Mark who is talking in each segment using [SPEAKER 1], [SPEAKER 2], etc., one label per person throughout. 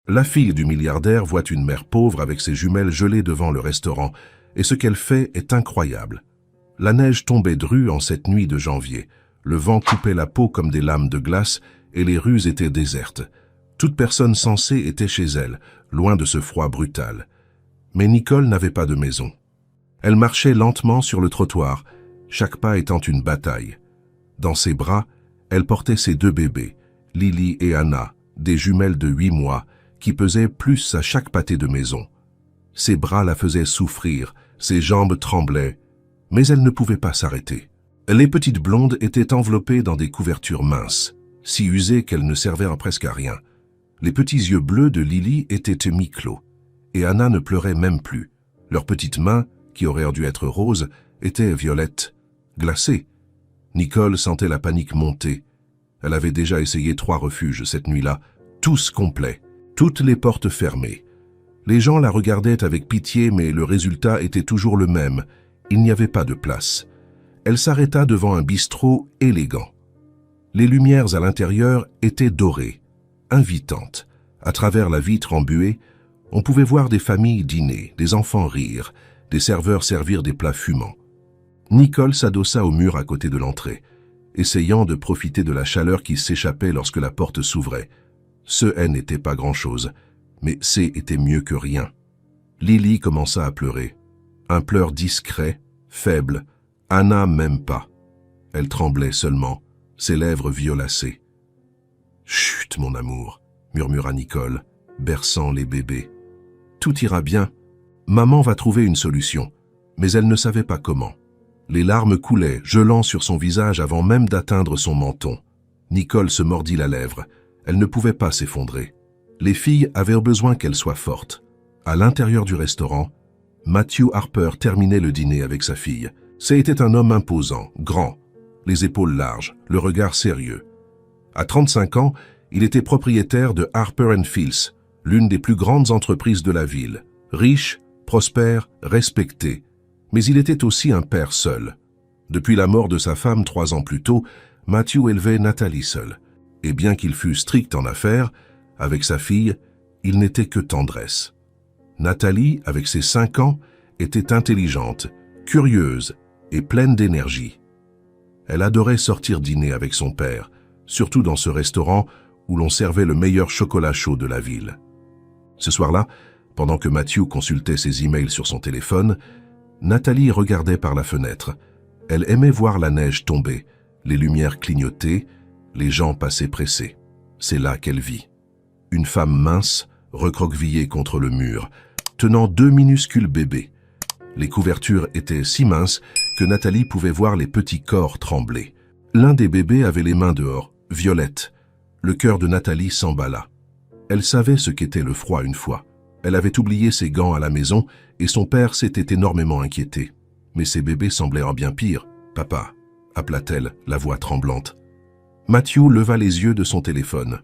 [SPEAKER 1] La fille du milliardaire voit une mère pauvre avec ses jumelles gelées devant le restaurant, et ce qu'elle fait est incroyable. La neige tombait drue en cette nuit de janvier. Le vent coupait la peau comme des lames de glace et les rues étaient désertes. Toute personne sensée était chez elle, loin de ce froid brutal. Mais Nicole n'avait pas de maison. Elle marchait lentement sur le trottoir, chaque pas étant une bataille. Dans ses bras, elle portait ses 2 bébés, Lily et Anna, des jumelles de 8 mois, qui pesaient plus à chaque pâté de maison. Ses bras la faisaient souffrir, ses jambes tremblaient, mais elle ne pouvait pas s'arrêter. Les petites blondes étaient enveloppées dans des couvertures minces, si usées qu'elles ne servaient presque à rien. Les petits yeux bleus de Lily étaient mi-clos, et Anna ne pleurait même plus. Leurs petites mains, qui auraient dû être roses, étaient violettes, glacées. Nicole sentait la panique monter. Elle avait déjà essayé 3 refuges cette nuit-là, tous complets, toutes les portes fermées. Les gens la regardaient avec pitié, mais le résultat était toujours le même. Il n'y avait pas de place. Elle s'arrêta devant un bistrot élégant. Les lumières à l'intérieur étaient dorées, invitantes. À travers la vitre embuée, on pouvait voir des familles dîner, des enfants rire, des serveurs servir des plats fumants. Nicole s'adossa au mur à côté de l'entrée, essayant de profiter de la chaleur qui s'échappait lorsque la porte s'ouvrait. Ce « n'était pas grand-chose, mais C était mieux que rien. Lily commença à pleurer. Un pleur discret, faible, Anna même pas. Elle tremblait seulement, ses lèvres violacées. « Chut, mon amour !» murmura Nicole, berçant les bébés. « Tout ira bien. Maman va trouver une solution. » Mais elle ne savait pas comment. Les larmes coulaient, gelant sur son visage avant même d'atteindre son menton. Nicole se mordit la lèvre. Elle ne pouvait pas s'effondrer. Les filles avaient besoin qu'elle soit forte. À l'intérieur du restaurant, Matthew Harper terminait le dîner avec sa fille. C'était un homme imposant, grand, les épaules larges, le regard sérieux. À 35 ans, il était propriétaire de Harper & Fields, l'une des plus grandes entreprises de la ville. Riche, prospère, respecté. Mais il était aussi un père seul. Depuis la mort de sa femme 3 ans plus tôt, Matthew élevait Nathalie seule. Et bien qu'il fût strict en affaires, avec sa fille, il n'était que tendresse. Nathalie, avec ses 5 ans, était intelligente, curieuse et pleine d'énergie. Elle adorait sortir dîner avec son père, surtout dans ce restaurant où l'on servait le meilleur chocolat chaud de la ville. Ce soir-là, pendant que Matthew consultait ses emails sur son téléphone, Nathalie regardait par la fenêtre. Elle aimait voir la neige tomber, les lumières clignoter, les gens passer pressés. C'est là qu'elle vit. Une femme mince, recroquevillée contre le mur, tenant 2 minuscules bébés. Les couvertures étaient si minces que Nathalie pouvait voir les petits corps trembler. L'un des bébés avait les mains dehors, violettes. Le cœur de Nathalie s'emballa. Elle savait ce qu'était le froid une fois. Elle avait oublié ses gants à la maison et son père s'était énormément inquiété. Mais ces bébés semblaient bien pire. « Papa » appela-t-elle, la voix tremblante. Matthew leva les yeux de son téléphone.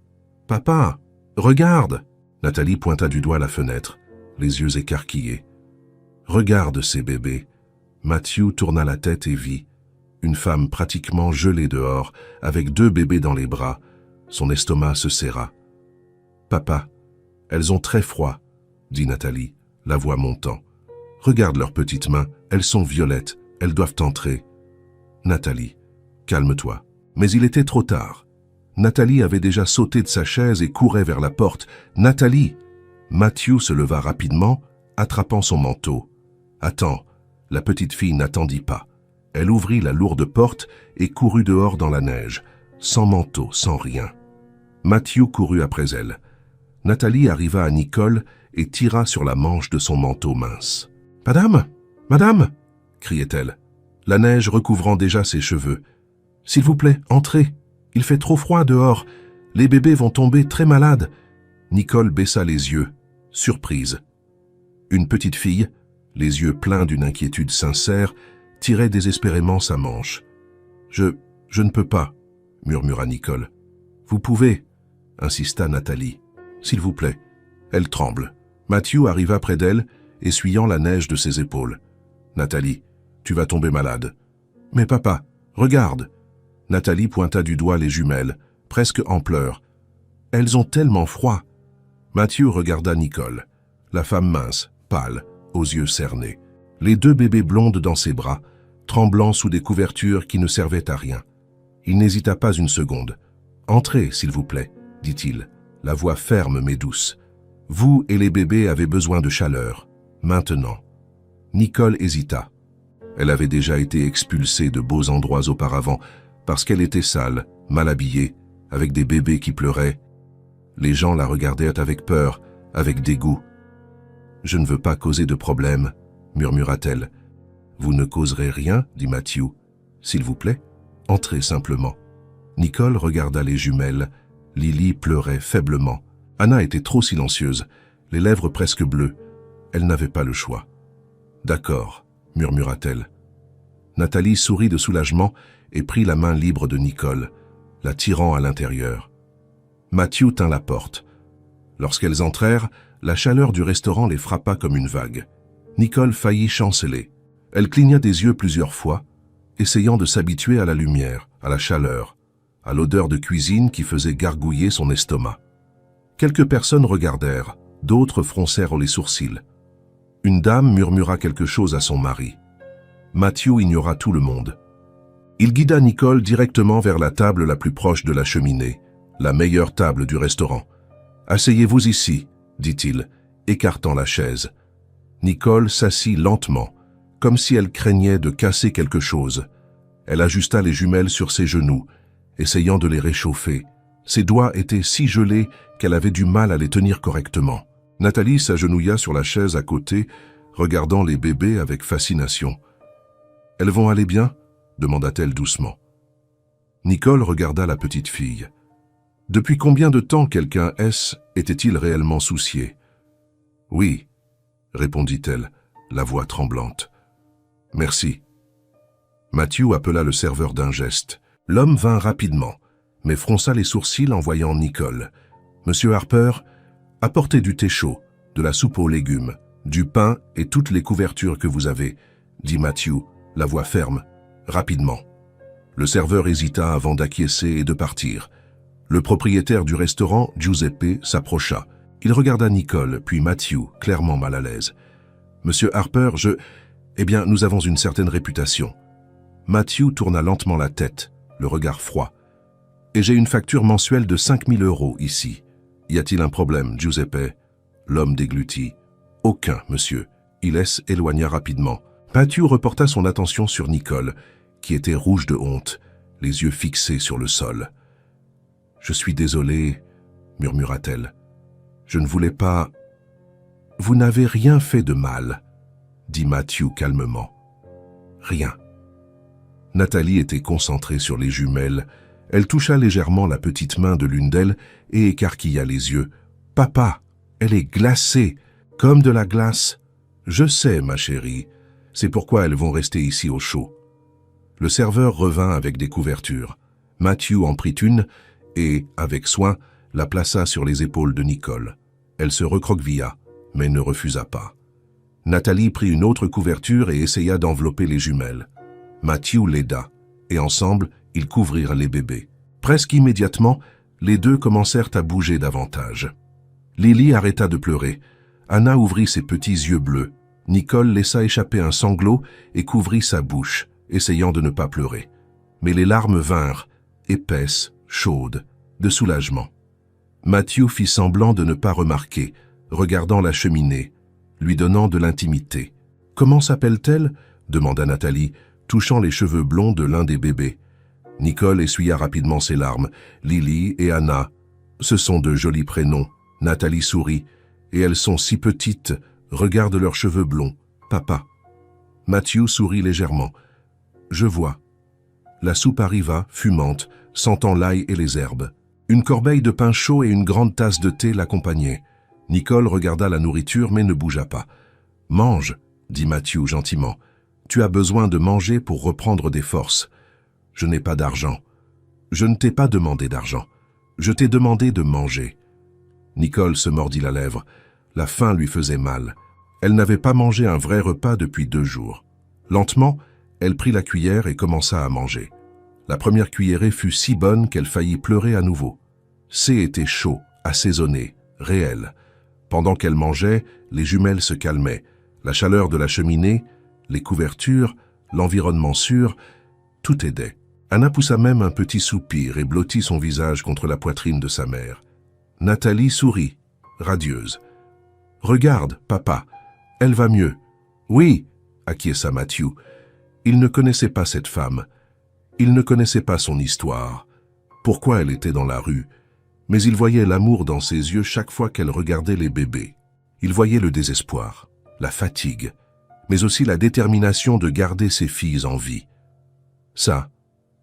[SPEAKER 1] « Papa, regarde !» Nathalie pointa du doigt la fenêtre, les yeux écarquillés. « Regarde ces bébés !» Matthew tourna la tête et vit une femme pratiquement gelée dehors, avec 2 bébés dans les bras. Son estomac se serra. « Papa, elles ont très froid, » dit Nathalie, la voix montant. « Regarde leurs petites mains, elles sont violettes, elles doivent entrer. » « Nathalie, calme-toi. » Mais il était trop tard. Nathalie avait déjà sauté de sa chaise et courait vers la porte. « Nathalie !» Matthew se leva rapidement, attrapant son manteau. « Attends !» La petite fille n'attendit pas. Elle ouvrit la lourde porte et courut dehors dans la neige, sans manteau, sans rien. Matthew courut après elle. Nathalie arriva à Nicole et tira sur la manche de son manteau mince. « Madame, madame !» criait-elle, la neige recouvrant déjà ses cheveux. « S'il vous plaît, entrez. Il fait trop froid dehors. Les bébés vont tomber très malades. » Nicole baissa les yeux, surprise. Une petite fille, les yeux pleins d'une inquiétude sincère, tirait désespérément sa manche. « Je ne peux pas, » murmura Nicole. « Vous pouvez, » insista Nathalie. « S'il vous plaît. » Elle tremble. Matthew arriva près d'elle, essuyant la neige de ses épaules. « Nathalie, tu vas tomber malade. »« Mais papa, regarde !» Nathalie pointa du doigt les jumelles, presque en pleurs. « Elles ont tellement froid. » Matthew regarda Nicole, la femme mince, pâle, aux yeux cernés. Les deux bébés blondes dans ses bras, tremblant sous des couvertures qui ne servaient à rien. Il n'hésita pas une seconde. « Entrez, s'il vous plaît, » dit-il, la voix ferme mais douce. « Vous et les bébés avez besoin de chaleur. Maintenant. » Nicole hésita. Elle avait déjà été expulsée de beaux endroits auparavant parce qu'elle était sale, mal habillée, avec des bébés qui pleuraient. Les gens la regardaient avec peur, avec dégoût. « Je ne veux pas causer de problème, » murmura-t-elle. « Vous ne causerez rien, dit Matthew. S'il vous plaît, entrez simplement. » Nicole regarda les jumelles. Lily pleurait faiblement. Anna était trop silencieuse, les lèvres presque bleues. Elle n'avait pas le choix. « D'accord, » murmura-t-elle. Nathalie sourit de soulagement et prit la main libre de Nicole, la tirant à l'intérieur. Matthew tint la porte. Lorsqu'elles entrèrent, la chaleur du restaurant les frappa comme une vague. Nicole faillit chanceler. Elle cligna des yeux plusieurs fois, essayant de s'habituer à la lumière, à la chaleur, à l'odeur de cuisine qui faisait gargouiller son estomac. Quelques personnes regardèrent, d'autres froncèrent les sourcils. Une dame murmura quelque chose à son mari. Matthew ignora tout le monde. Il guida Nicole directement vers la table la plus proche de la cheminée, la meilleure table du restaurant. « Asseyez-vous ici, » dit-il, écartant la chaise. Nicole s'assit lentement, comme si elle craignait de casser quelque chose. Elle ajusta les jumelles sur ses genoux, essayant de les réchauffer. Ses doigts étaient si gelés qu'elle avait du mal à les tenir correctement. Nathalie s'agenouilla sur la chaise à côté, regardant les bébés avec fascination. « Elles vont aller bien ?» demanda-t-elle doucement. Nicole regarda la petite fille. Depuis combien de temps quelqu'un était-il réellement soucié? « Oui, » répondit-elle, la voix tremblante. « Merci. » Matthew appela le serveur d'un geste. L'homme vint rapidement, mais fronça les sourcils en voyant Nicole. « Monsieur Harper, apportez du thé chaud, de la soupe aux légumes, du pain et toutes les couvertures que vous avez, » dit Matthew, la voix ferme, rapidement. Le serveur hésita avant d'acquiescer et de partir. Le propriétaire du restaurant, Giuseppe, s'approcha. Il regarda Nicole, puis Matthew, clairement mal à l'aise. « Monsieur Harper, Eh bien, nous avons une certaine réputation. » Matthew tourna lentement la tête, le regard froid. « Et j'ai une facture mensuelle de 5 000 € ici. Y a-t-il un problème, Giuseppe ?» L'homme déglutit. « Aucun, monsieur. » Il éloigna rapidement. Matthew reporta son attention sur Nicole, qui était rouge de honte, les yeux fixés sur le sol. « Je suis désolé, » murmura-t-elle. « Je ne voulais pas... »« Vous n'avez rien fait de mal, » dit Matthew calmement. « Rien. » Nathalie était concentrée sur les jumelles. Elle toucha légèrement la petite main de l'une d'elles et écarquilla les yeux. « Papa, elle est glacée, comme de la glace. »« Je sais, ma chérie. C'est pourquoi elles vont rester ici au chaud. » Le serveur revint avec des couvertures. Matthew en prit une et, avec soin, la plaça sur les épaules de Nicole. Elle se recroquevilla, mais ne refusa pas. Nathalie prit une autre couverture et essaya d'envelopper les jumelles. Matthew l'aida, et ensemble, ils couvrirent les bébés. Presque immédiatement, les deux commencèrent à bouger davantage. Lily arrêta de pleurer. Anna ouvrit ses petits yeux bleus. Nicole laissa échapper un sanglot et couvrit sa bouche, essayant de ne pas pleurer. Mais les larmes vinrent, épaisses, chaudes, de soulagement. Matthew fit semblant de ne pas remarquer, regardant la cheminée, lui donnant de l'intimité. « Comment s'appelle-t-elle » demanda Nathalie, touchant les cheveux blonds de l'un des bébés. Nicole essuya rapidement ses larmes. Lily et Anna. Ce sont de jolis prénoms. Nathalie sourit. Et elles sont si petites. Regarde leurs cheveux blonds. Papa. Matthew sourit légèrement. Je vois. La soupe arriva, fumante, sentant l'ail et les herbes. Une corbeille de pain chaud et une grande tasse de thé l'accompagnaient. Nicole regarda la nourriture mais ne bougea pas. « Mange, » dit Matthew gentiment. « Tu as besoin de manger pour reprendre des forces. Je n'ai pas d'argent. Je ne t'ai pas demandé d'argent. Je t'ai demandé de manger. » Nicole se mordit la lèvre. La faim lui faisait mal. Elle n'avait pas mangé un vrai repas depuis 2 jours. Lentement, elle prit la cuillère et commença à manger. La première cuillerée fut si bonne qu'elle faillit pleurer à nouveau. C était chaud, assaisonné, réel. Pendant qu'elle mangeait, les jumelles se calmaient. La chaleur de la cheminée, les couvertures, l'environnement sûr, tout aidait. Anna poussa même un petit soupir et blottit son visage contre la poitrine de sa mère. Nathalie sourit, radieuse. « Regarde, papa, elle va mieux. »« Oui, » acquiesça Matthew. Il ne connaissait pas cette femme. Il ne connaissait pas son histoire. Pourquoi elle était dans la rue? Mais il voyait l'amour dans ses yeux chaque fois qu'elle regardait les bébés. Il voyait le désespoir, la fatigue, mais aussi la détermination de garder ses filles en vie. Ça,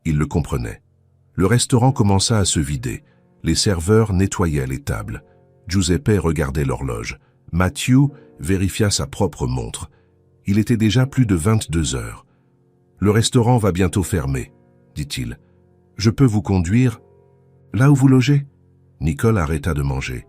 [SPEAKER 1] il le comprenait. Le restaurant commença à se vider. Les serveurs nettoyaient les tables. Giuseppe regardait l'horloge. Matthew vérifia sa propre montre. Il était déjà plus de 22 heures. « Le restaurant va bientôt fermer, » dit-il. « Je peux vous conduire là où vous logez ?» Nicole arrêta de manger.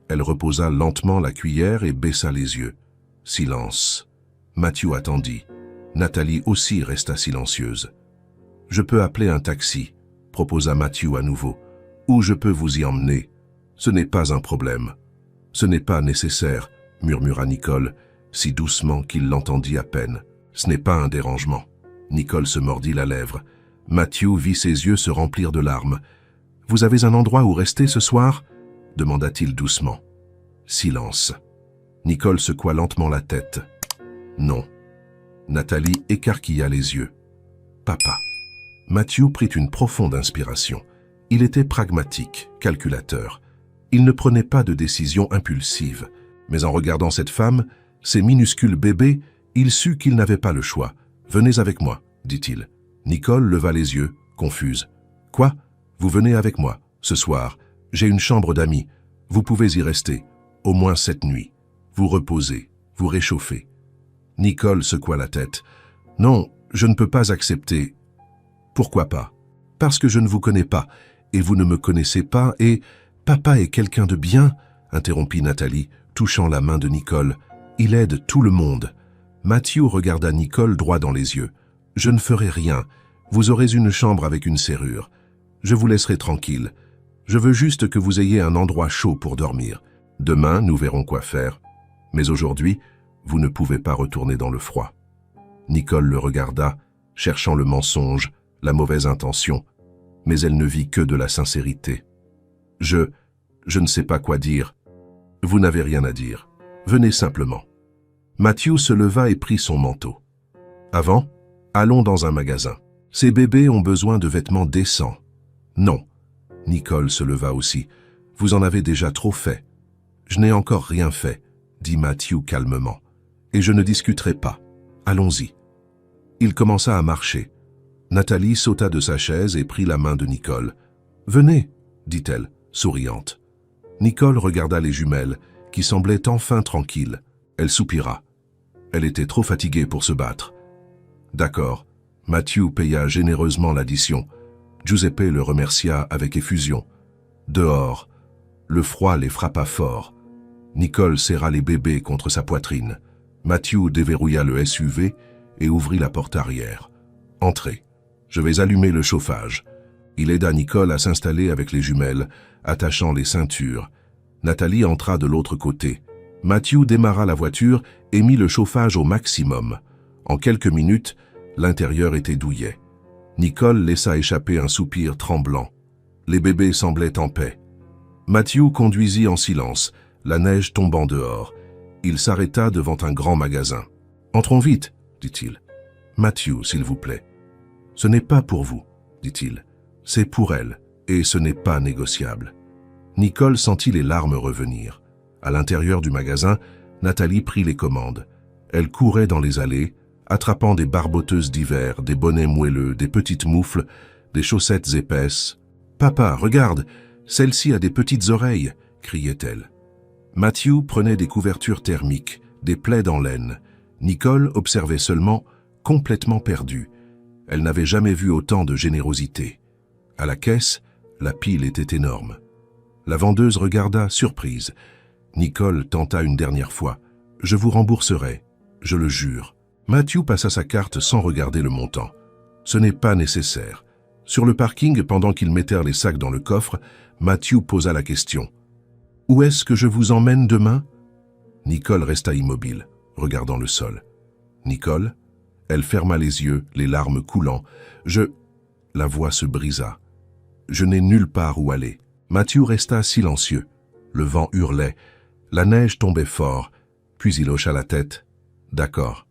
[SPEAKER 1] Elle reposa lentement la cuillère et baissa les yeux. Silence. Matthew attendit. Nathalie aussi resta silencieuse. « Je peux appeler un taxi, » proposa Matthew à nouveau. « Ou je peux vous y emmener. Ce n'est pas un problème. »« Ce n'est pas nécessaire, » murmura Nicole, si doucement qu'il l'entendit à peine. « Ce n'est pas un dérangement. » Nicole se mordit la lèvre. Matthew vit ses yeux se remplir de larmes. « Vous avez un endroit où rester ce soir ?» demanda-t-il doucement. Silence. Nicole secoua lentement la tête. « Non. » Nathalie écarquilla les yeux. « Papa. » Matthew prit une profonde inspiration. Il était pragmatique, calculateur. Il ne prenait pas de décisions impulsives. Mais en regardant cette femme, ces minuscules bébés, il sut qu'il n'avait pas le choix. « Venez avec moi, » dit-il. Nicole leva les yeux, confuse. « Quoi? Vous venez avec moi, ce soir. J'ai une chambre d'amis. Vous pouvez y rester, au moins cette nuit. Vous reposez, vous réchauffez. » Nicole secoua la tête. « Non, je ne peux pas accepter. » « Pourquoi pas? Parce que je ne vous connais pas, et vous ne me connaissez pas, et papa est quelqu'un de bien, » interrompit Nathalie, touchant la main de Nicole. « Il aide tout le monde. » Matthew regarda Nicole droit dans les yeux. « Je ne ferai rien. Vous aurez une chambre avec une serrure. Je vous laisserai tranquille. Je veux juste que vous ayez un endroit chaud pour dormir. Demain, nous verrons quoi faire. Mais aujourd'hui, vous ne pouvez pas retourner dans le froid. » Nicole le regarda, cherchant le mensonge, la mauvaise intention, mais elle ne vit que de la sincérité. « Je ne sais pas quoi dire. Vous n'avez rien à dire. Venez simplement. » Matthew se leva et prit son manteau. « Avant, allons dans un magasin. Ces bébés ont besoin de vêtements décents. »« Non. » Nicole se leva aussi. « Vous en avez déjà trop fait. »« Je n'ai encore rien fait, » dit Matthew calmement. « Et je ne discuterai pas. Allons-y. » Il commença à marcher. Nathalie sauta de sa chaise et prit la main de Nicole. « Venez, » dit-elle, souriante. Nicole regarda les jumelles, qui semblaient enfin tranquilles. Elle soupira. Elle était trop fatiguée pour se battre. D'accord. Matthew paya généreusement l'addition. Giuseppe le remercia avec effusion. Dehors, le froid les frappa fort. Nicole serra les bébés contre sa poitrine. Matthew déverrouilla le SUV et ouvrit la porte arrière. « Entrez. Je vais allumer le chauffage. » Il aida Nicole à s'installer avec les jumelles, attachant les ceintures. Nathalie entra de l'autre côté. Matthew démarra la voiture et mit le chauffage au maximum. En quelques minutes, l'intérieur était douillet. Nicole laissa échapper un soupir tremblant. Les bébés semblaient en paix. Matthew conduisit en silence, la neige tombant dehors. Il s'arrêta devant un grand magasin. « Entrons vite, » dit-il. « Matthew, s'il vous plaît. »« Ce n'est pas pour vous, » dit-il. « C'est pour elle, et ce n'est pas négociable. » Nicole sentit les larmes revenir. À l'intérieur du magasin, Nathalie prit les commandes. Elle courait dans les allées, attrapant des barboteuses d'hiver, des bonnets moelleux, des petites moufles, des chaussettes épaisses. « Papa, regarde, celle-ci a des petites oreilles !» criait-elle. Matthew prenait des couvertures thermiques, des plaids en laine. Nicole observait seulement, complètement perdue. Elle n'avait jamais vu autant de générosité. À la caisse, la pile était énorme. La vendeuse regarda, surprise. Nicole tenta une dernière fois. « Je vous rembourserai, je le jure. » Matthew passa sa carte sans regarder le montant. « Ce n'est pas nécessaire. » Sur le parking, pendant qu'ils mettèrent les sacs dans le coffre, Matthew posa la question. « Où est-ce que je vous emmène demain ?» Nicole resta immobile, regardant le sol. « Nicole ?» Elle ferma les yeux, les larmes coulant. « La voix se brisa. « Je n'ai nulle part où aller. » Matthew resta silencieux. Le vent hurlait. La neige tombait fort. Puis il hocha la tête. « D'accord. »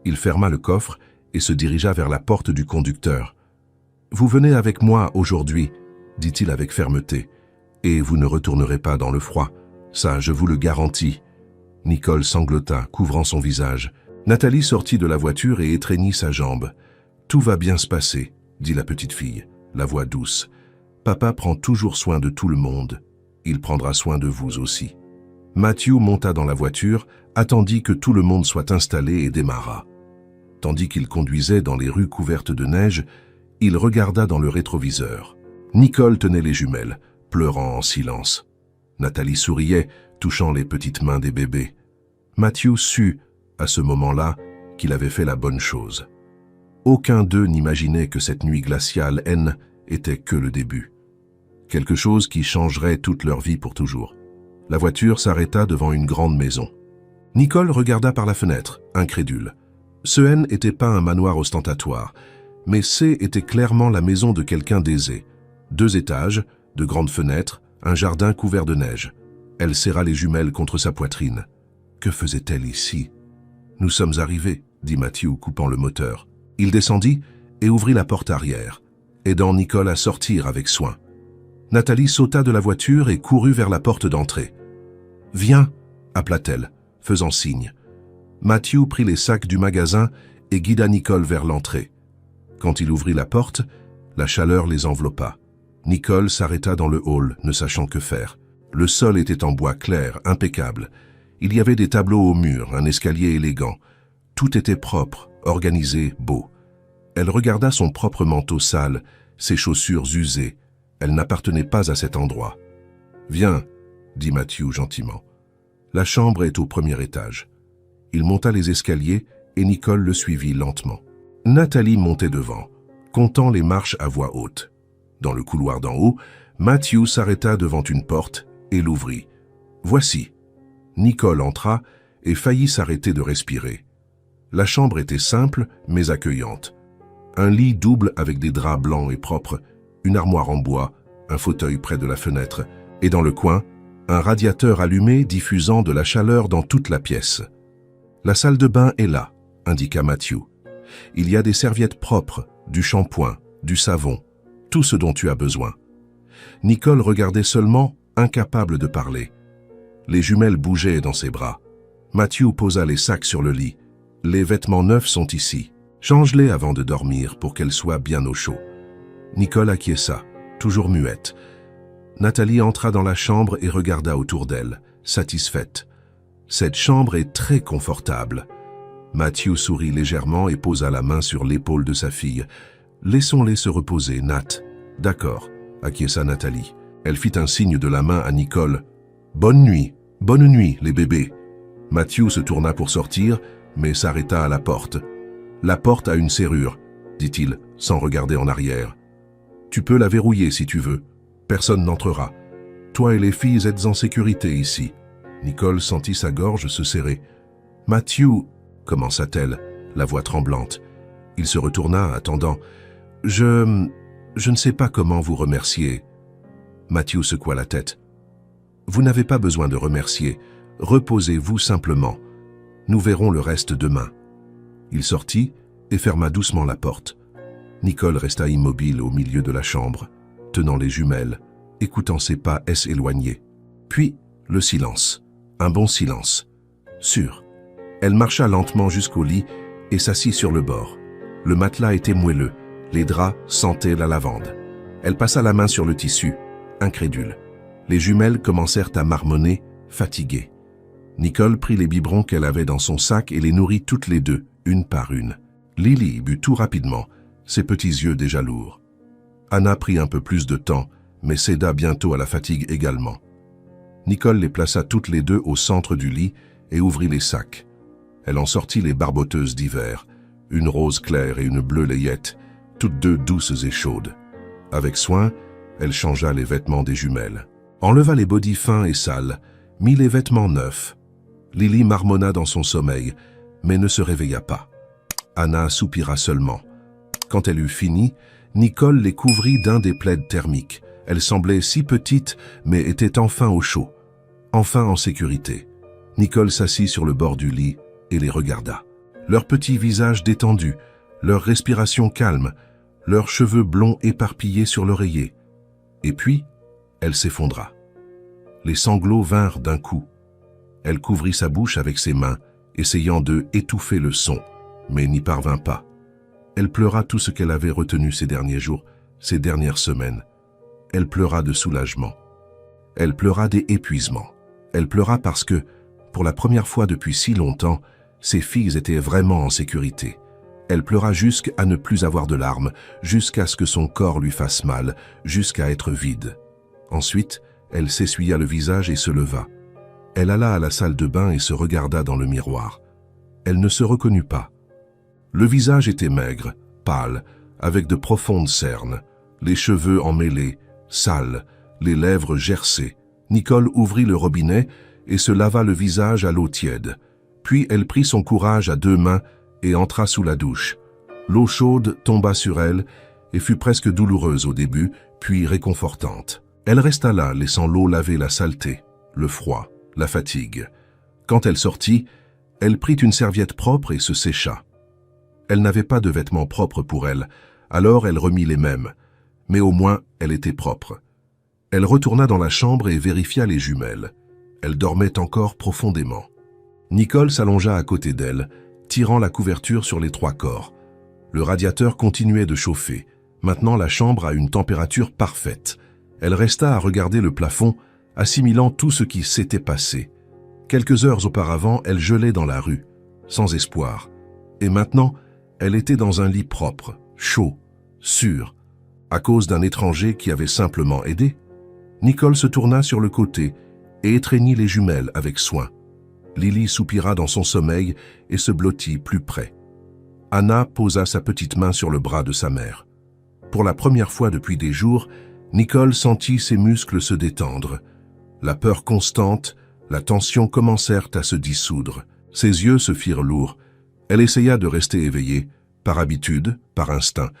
[SPEAKER 1] Il ferma le coffre et se dirigea vers la porte du conducteur. « Vous venez avec moi aujourd'hui, » dit-il avec fermeté. « Et vous ne retournerez pas dans le froid. Ça, je vous le garantis. » Nicole sanglota, couvrant son visage. Nathalie sortit de la voiture et étreignit sa jambe. « Tout va bien se passer, » dit la petite fille, la voix douce. « Papa prend toujours soin de tout le monde. Il prendra soin de vous aussi. » Matthew monta dans la voiture, attendit que tout le monde soit installé et démarra. Tandis qu'il conduisait dans les rues couvertes de neige, il regarda dans le rétroviseur. Nicole tenait les jumelles, pleurant en silence. Nathalie souriait, touchant les petites mains des bébés. Matthew sut, à ce moment-là, qu'il avait fait la bonne chose. Aucun d'eux n'imaginait que cette nuit glaciale était que le début. Quelque chose qui changerait toute leur vie pour toujours. La voiture s'arrêta devant une grande maison. Nicole regarda par la fenêtre, incrédule. Ce n'était pas un manoir ostentatoire, mais était clairement la maison de quelqu'un d'aisé. 2 étages, de grandes fenêtres, un jardin couvert de neige. Elle serra les jumelles contre sa poitrine. Que faisait-elle ici? « Nous sommes arrivés, » dit Matthew, coupant le moteur. Il descendit et ouvrit la porte arrière, aidant Nicole à sortir avec soin. Nathalie sauta de la voiture et courut vers la porte d'entrée. « Viens !» appela-t-elle, faisant signe. Matthew prit les sacs du magasin et guida Nicole vers l'entrée. Quand il ouvrit la porte, la chaleur les enveloppa. Nicole s'arrêta dans le hall, ne sachant que faire. Le sol était en bois clair, impeccable. Il y avait des tableaux au mur, un escalier élégant. Tout était propre, organisé, beau. Elle regarda son propre manteau sale, ses chaussures usées. Elle n'appartenait pas à cet endroit. « Viens », dit Matthew gentiment. « La chambre est au premier étage. » Il monta les escaliers et Nicole le suivit lentement. Nathalie montait devant, comptant les marches à voix haute. Dans le couloir d'en haut, Matthew s'arrêta devant une porte et l'ouvrit. « Voici ». Nicole entra et faillit s'arrêter de respirer. La chambre était simple mais accueillante. Un lit double avec des draps blancs et propres, une armoire en bois, un fauteuil près de la fenêtre, et dans le coin, un radiateur allumé diffusant de la chaleur dans toute la pièce. « La salle de bain est là », indiqua Matthew. « Il y a des serviettes propres, du shampoing, du savon, tout ce dont tu as besoin. » Nicole regardait seulement, incapable de parler. Les jumelles bougeaient dans ses bras. Matthew posa les sacs sur le lit. « Les vêtements neufs sont ici. Change-les avant de dormir pour qu'elles soient bien au chaud. » Nicole acquiesça, toujours muette. Nathalie entra dans la chambre et regarda autour d'elle, satisfaite. « Cette chambre est très confortable. » Matthew sourit légèrement et posa la main sur l'épaule de sa fille. « Laissons-les se reposer, Nat. »« D'accord, » acquiesça Nathalie. Elle fit un signe de la main à Nicole. « Bonne nuit, les bébés. » Matthew se tourna pour sortir, mais s'arrêta à la porte. « La porte a une serrure, » dit-il, sans regarder en arrière. « Tu peux la verrouiller si tu veux. Personne n'entrera. Toi et les filles êtes en sécurité ici. » Nicole sentit sa gorge se serrer. « Matthew, » commença-t-elle, la voix tremblante. Il se retourna, attendant. « Je ne sais pas comment vous remercier. » Matthew secoua la tête. « Vous n'avez pas besoin de remercier. Reposez-vous simplement. Nous verrons le reste demain. » Il sortit et ferma doucement la porte. Nicole resta immobile au milieu de la chambre, tenant les jumelles, écoutant ses pas s'éloigner. Puis, le silence. Un bon silence. Sûr. Elle marcha lentement jusqu'au lit et s'assit sur le bord. Le matelas était moelleux. Les draps sentaient la lavande. Elle passa la main sur le tissu, incrédule. Les jumelles commencèrent à marmonner, fatiguées. Nicole prit les biberons qu'elle avait dans son sac et les nourrit toutes les deux, une par une. Lily but tout rapidement, ses petits yeux déjà lourds. Anna prit un peu plus de temps, mais céda bientôt à la fatigue également. Nicole les plaça toutes les deux au centre du lit et ouvrit les sacs. Elle en sortit les barboteuses d'hiver, une rose claire et une bleue layette, toutes deux douces et chaudes. Avec soin, elle changea les vêtements des jumelles, enleva les bodys fins et sales, mit les vêtements neufs. Lily marmonna dans son sommeil, mais ne se réveilla pas. Anna soupira seulement. Quand elle eut fini, Nicole les couvrit d'un des plaids thermiques. Elle semblait si petite, mais était enfin au chaud, enfin en sécurité. Nicole s'assit sur le bord du lit et les regarda. Leurs petits visages détendus, leur respiration calme, leurs cheveux blonds éparpillés sur l'oreiller. Et puis, elle s'effondra. Les sanglots vinrent d'un coup. Elle couvrit sa bouche avec ses mains, essayant de étouffer le son, mais n'y parvint pas. Elle pleura tout ce qu'elle avait retenu ces derniers jours, ces dernières semaines. Elle pleura de soulagement. Elle pleura d'épuisement. Elle pleura parce que, pour la première fois depuis si longtemps, ses filles étaient vraiment en sécurité. Elle pleura jusqu'à ne plus avoir de larmes, jusqu'à ce que son corps lui fasse mal, jusqu'à être vide. Ensuite, elle s'essuya le visage et se leva. Elle alla à la salle de bain et se regarda dans le miroir. Elle ne se reconnut pas. Le visage était maigre, pâle, avec de profondes cernes, les cheveux emmêlés, sales, les lèvres gercées. Nicole ouvrit le robinet et se lava le visage à l'eau tiède. Puis elle prit son courage à deux mains et entra sous la douche. L'eau chaude tomba sur elle et fut presque douloureuse au début, puis réconfortante. Elle resta là, laissant l'eau laver la saleté, le froid, la fatigue. Quand elle sortit, elle prit une serviette propre et se sécha. Elle n'avait pas de vêtements propres pour elle, alors elle remit les mêmes, mais au moins elle était propre. Elle retourna dans la chambre et vérifia les jumelles. Elle dormait encore profondément. Nicole s'allongea à côté d'elle, tirant la couverture sur les trois corps. Le radiateur continuait de chauffer. Maintenant la chambre a une température parfaite. Elle resta à regarder le plafond, assimilant tout ce qui s'était passé. Quelques heures auparavant, elle gelait dans la rue, sans espoir. Et maintenant, elle était dans un lit propre, chaud, sûr, à cause d'un étranger qui avait simplement aidé. Nicole se tourna sur le côté et étreignit les jumelles avec soin. Lily soupira dans son sommeil et se blottit plus près. Anna posa sa petite main sur le bras de sa mère. Pour la première fois depuis des jours, Nicole sentit ses muscles se détendre. La peur constante, la tension commencèrent à se dissoudre. Ses yeux se firent lourds. Elle essaya de rester éveillée, par habitude, par instinct,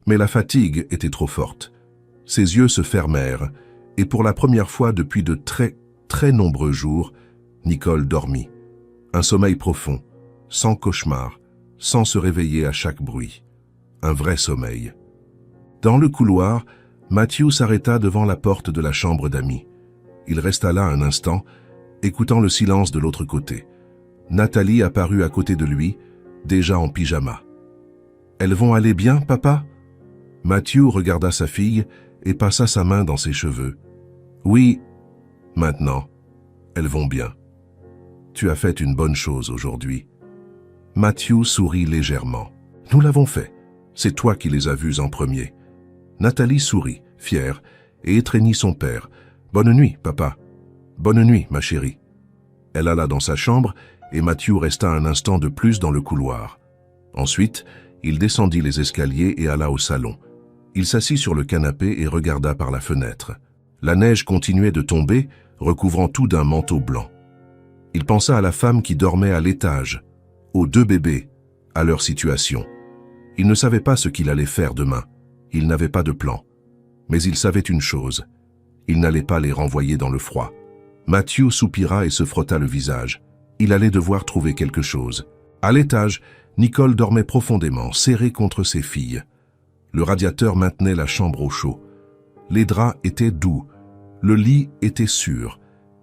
[SPEAKER 1] mais la fatigue était trop forte. Ses yeux se fermèrent, et pour la première fois depuis de très nombreux jours, Nicole dormit. Un sommeil profond, sans cauchemar, sans se réveiller à chaque bruit. Un vrai sommeil. Dans le couloir, Matthew s'arrêta devant la porte de la chambre d'amis. Il resta là un instant, écoutant le silence de l'autre côté. Nathalie apparut à côté de lui, déjà en pyjama. « Elles vont aller bien, papa ?» Matthew regarda sa fille et passa sa main dans ses cheveux. « Oui, maintenant, elles vont bien. Tu as fait une bonne chose aujourd'hui. » Matthew sourit légèrement. « Nous l'avons fait. C'est toi qui les as vues en premier. » Nathalie sourit, fière, et étreignit son père. « Bonne nuit, papa. Bonne nuit, ma chérie. » Elle alla dans sa chambre et Matthew resta un instant de plus dans le couloir. Ensuite, il descendit les escaliers et alla au salon. Il s'assit sur le canapé et regarda par la fenêtre. La neige continuait de tomber, recouvrant tout d'un manteau blanc. Il pensa à la femme qui dormait à l'étage, aux deux bébés, à leur situation. Il ne savait pas ce qu'il allait faire demain. Il n'avait pas de plan. Mais il savait une chose. Il n'allait pas les renvoyer dans le froid. Matthew soupira et se frotta le visage. Il allait devoir trouver quelque chose. À l'étage, Nicole dormait profondément, serrée contre ses filles. Le radiateur maintenait la chambre au chaud. Les draps étaient doux, le lit était sûr,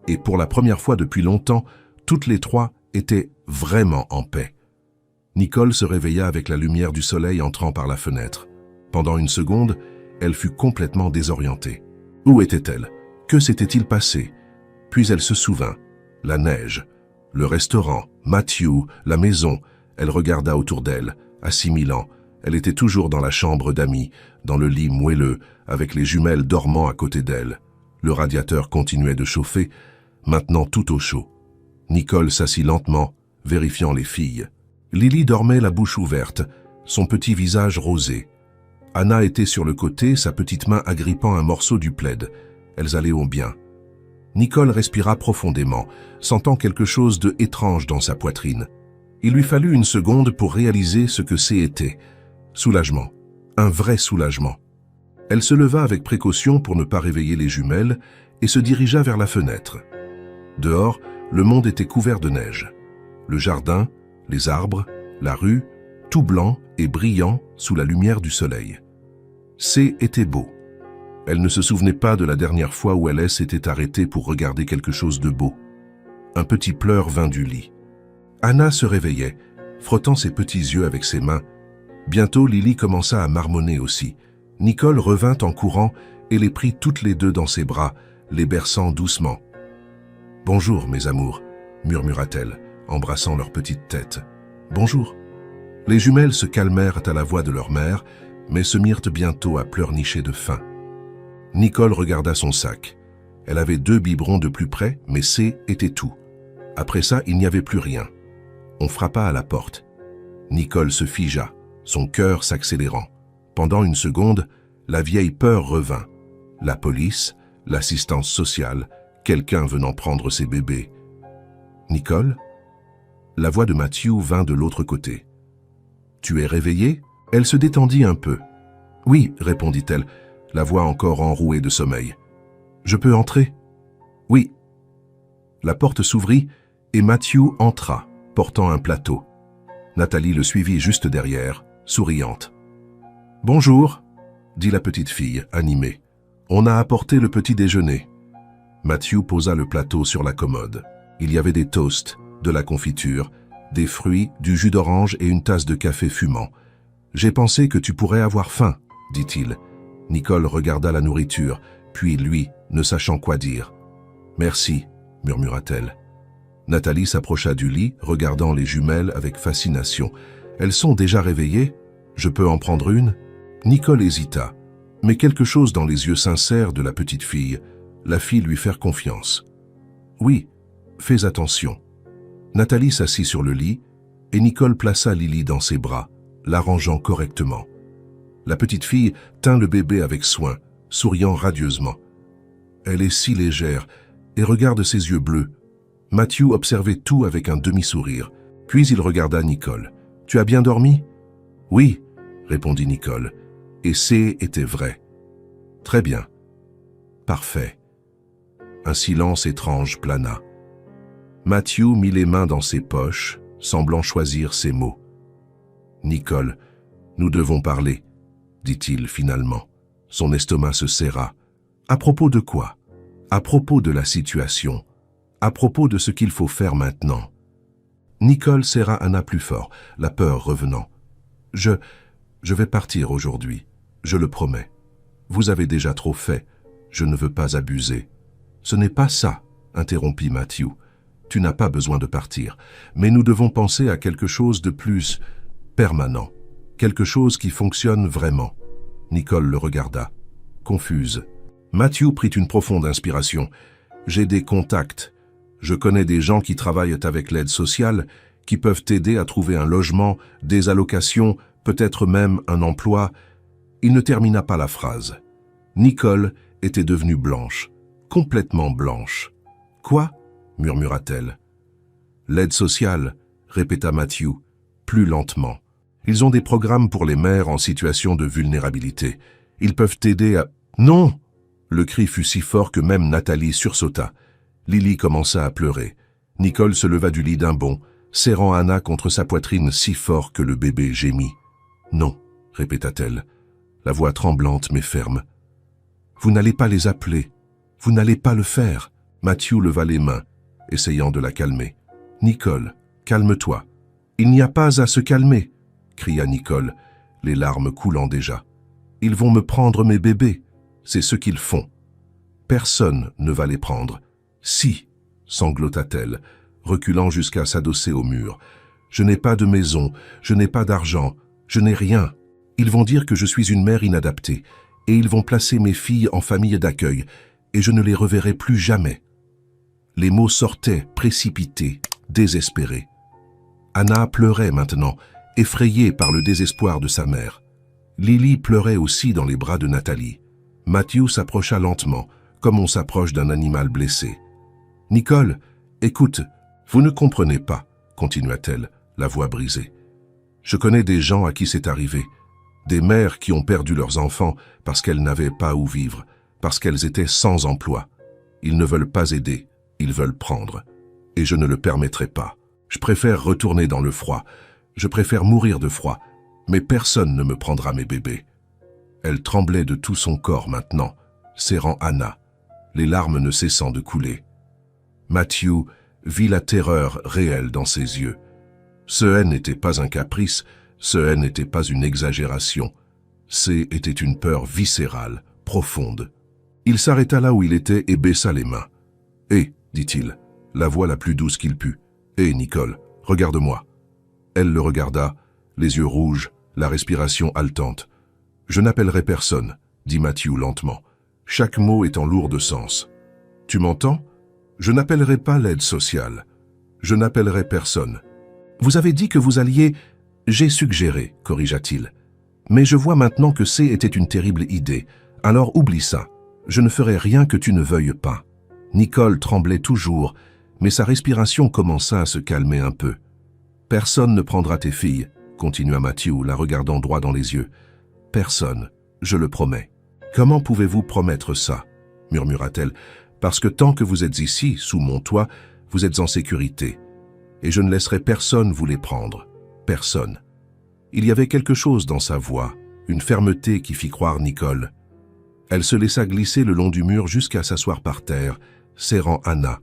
[SPEAKER 1] et pour la première fois depuis longtemps, toutes les trois étaient vraiment en paix. Nicole se réveilla avec la lumière du soleil entrant par la fenêtre. Pendant une seconde, elle fut complètement désorientée. Où était-elle? Que s'était-il passé? Puis elle se souvint. La neige, le restaurant, Matthew, la maison. Elle regarda autour d'elle, assimilant. Elle était toujours dans la chambre d'amis, dans le lit moelleux, avec les jumelles dormant à côté d'elle. Le radiateur continuait de chauffer, maintenant tout au chaud. Nicole s'assit lentement, vérifiant les filles. Lily dormait la bouche ouverte, son petit visage rosé. Anna était sur le côté, sa petite main agrippant un morceau du plaid. Elles allaient au bien. Nicole respira profondément, sentant quelque chose de étrange dans sa poitrine. Il lui fallut une seconde pour réaliser ce que c'était. Soulagement. Un vrai soulagement. Elle se leva avec précaution pour ne pas réveiller les jumelles et se dirigea vers la fenêtre. Dehors, le monde était couvert de neige. Le jardin, les arbres, la rue, tout blanc et brillant sous la lumière du soleil. C était beau. Elle ne se souvenait pas de la dernière fois où elle s'était arrêtée pour regarder quelque chose de beau. Un petit pleur vint du lit. Anna se réveillait, frottant ses petits yeux avec ses mains. Bientôt, Lily commença à marmonner aussi. Nicole revint en courant et les prit toutes les deux dans ses bras, les berçant doucement. « Bonjour, mes amours », murmura-t-elle, embrassant leur petite tête. « Bonjour ». Les jumelles se calmèrent à la voix de leur mère, mais se mirent bientôt à pleurnicher de faim. Nicole regarda son sac. Elle avait 2 biberons de plus près, mais C était tout. Après ça, il n'y avait plus rien. On frappa à la porte. Nicole se figea, son cœur s'accélérant. Pendant une seconde, la vieille peur revint. La police, l'assistance sociale, quelqu'un venant prendre ses bébés. « Nicole ?» La voix de Matthew vint de l'autre côté. « Tu es réveillée ?» Elle se détendit un peu. « Oui, répondit-elle, la voix encore enrouée de sommeil. « Je peux entrer ?»« Oui. » La porte s'ouvrit et Matthew entra, portant un plateau. Nathalie le suivit juste derrière, souriante. « Bonjour », dit la petite fille, animée. « On a apporté le petit déjeuner. » Matthew posa le plateau sur la commode. Il y avait des toasts, de la confiture, des fruits, du jus d'orange et une tasse de café fumant. « J'ai pensé que tu pourrais avoir faim, » dit-il. Nicole regarda la nourriture, puis lui, ne sachant quoi dire. « Merci », murmura-t-elle. Nathalie s'approcha du lit, regardant les jumelles avec fascination. « Elles sont déjà réveillées ? Je peux en prendre une ?» Nicole hésita, mais quelque chose dans les yeux sincères de la petite fille la fit lui faire confiance. « Oui, fais attention. » Nathalie s'assit sur le lit et Nicole plaça Lily dans ses bras, l'arrangeant correctement. La petite fille tint le bébé avec soin, souriant radieusement. Elle est si légère et regarde ses yeux bleus. Matthew observait tout avec un demi-sourire, puis il regarda Nicole. « Tu as bien dormi ?»« Oui, » répondit Nicole, et C était vrai. « Très bien. »« Parfait. » Un silence étrange plana. Matthew mit les mains dans ses poches, semblant choisir ses mots. « Nicole, nous devons parler, » dit-il finalement. Son estomac se serra. « À propos de quoi ? À propos de la situation. À propos de ce qu'il faut faire maintenant. » Nicole serra Anna plus fort, la peur revenant. « Je vais partir aujourd'hui, je le promets. Vous avez déjà trop fait, je ne veux pas abuser. » « Ce n'est pas ça, » interrompit Matthew. « Tu n'as pas besoin de partir, mais nous devons penser à quelque chose de plus permanent, quelque chose qui fonctionne vraiment. » Nicole le regarda, confuse. Matthew prit une profonde inspiration. « J'ai des contacts. Je connais des gens qui travaillent avec l'aide sociale, qui peuvent t'aider à trouver un logement, des allocations, peut-être même un emploi. » Il ne termina pas la phrase. Nicole était devenue blanche, complètement blanche. « Quoi ?» murmura-t-elle. « L'aide sociale, » répéta Matthew, plus lentement. « Ils ont des programmes pour les mères en situation de vulnérabilité. Ils peuvent t'aider à... »« Non !» Le cri fut si fort que même Nathalie sursauta. Lily commença à pleurer. Nicole se leva du lit d'un bond, serrant Anna contre sa poitrine si fort que le bébé gémit. « Non !» répéta-t-elle, la voix tremblante mais ferme. « Vous n'allez pas les appeler. Vous n'allez pas le faire. » Matthew leva les mains, essayant de la calmer. « Nicole, calme-toi. »« Il n'y a pas à se calmer, » cria Nicole, les larmes coulant déjà. « Ils vont me prendre mes bébés. C'est ce qu'ils font. Personne ne va les prendre. »« Si, » sanglota-t-elle, reculant jusqu'à s'adosser au mur. « Je n'ai pas de maison, je n'ai pas d'argent, je n'ai rien. Ils vont dire que je suis une mère inadaptée, et ils vont placer mes filles en famille d'accueil, et je ne les reverrai plus jamais. » Les mots sortaient, précipités, désespérés. Anna pleurait maintenant, effrayée par le désespoir de sa mère. Lily pleurait aussi dans les bras de Nathalie. Matthew s'approcha lentement, comme on s'approche d'un animal blessé. Nicole, écoute, vous ne comprenez pas, continua-t-elle, la voix brisée. Je connais des gens à qui c'est arrivé, des mères qui ont perdu leurs enfants parce qu'elles n'avaient pas où vivre, parce qu'elles étaient sans emploi. Ils ne veulent pas aider, ils veulent prendre. Et je ne le permettrai pas. Je préfère retourner dans le froid, je préfère mourir de froid, mais personne ne me prendra mes bébés. Elle tremblait de tout son corps maintenant, serrant Anna, les larmes ne cessant de couler. Matthew vit la terreur réelle dans ses yeux. Ce haine n'était pas un caprice, ce haine n'était pas une exagération. C'était une peur viscérale, profonde. Il s'arrêta là où il était et baissa les mains. « Hé, dit-il, la voix la plus douce qu'il put. Hé, Nicole, regarde-moi. » Elle le regarda, les yeux rouges, la respiration haletante. « Je n'appellerai personne, » dit Matthew lentement, chaque mot étant lourd de sens. « Tu m'entends ? Je n'appellerai pas l'aide sociale. Je n'appellerai personne. »« Vous avez dit que vous alliez... » »« J'ai suggéré, corrigea-t-il. « Mais je vois maintenant que était une terrible idée. Alors oublie ça. Je ne ferai rien que tu ne veuilles pas. » Nicole tremblait toujours, mais sa respiration commença à se calmer un peu. « Personne ne prendra tes filles, » continua Matthew, la regardant droit dans les yeux. « Personne, je le promets. »« Comment pouvez-vous promettre ça ?» murmura-t-elle. « Parce que tant que vous êtes ici, sous mon toit, vous êtes en sécurité. Et je ne laisserai personne vous les prendre. Personne. » Il y avait quelque chose dans sa voix, une fermeté qui fit croire Nicole. Elle se laissa glisser le long du mur jusqu'à s'asseoir par terre, serrant Anna.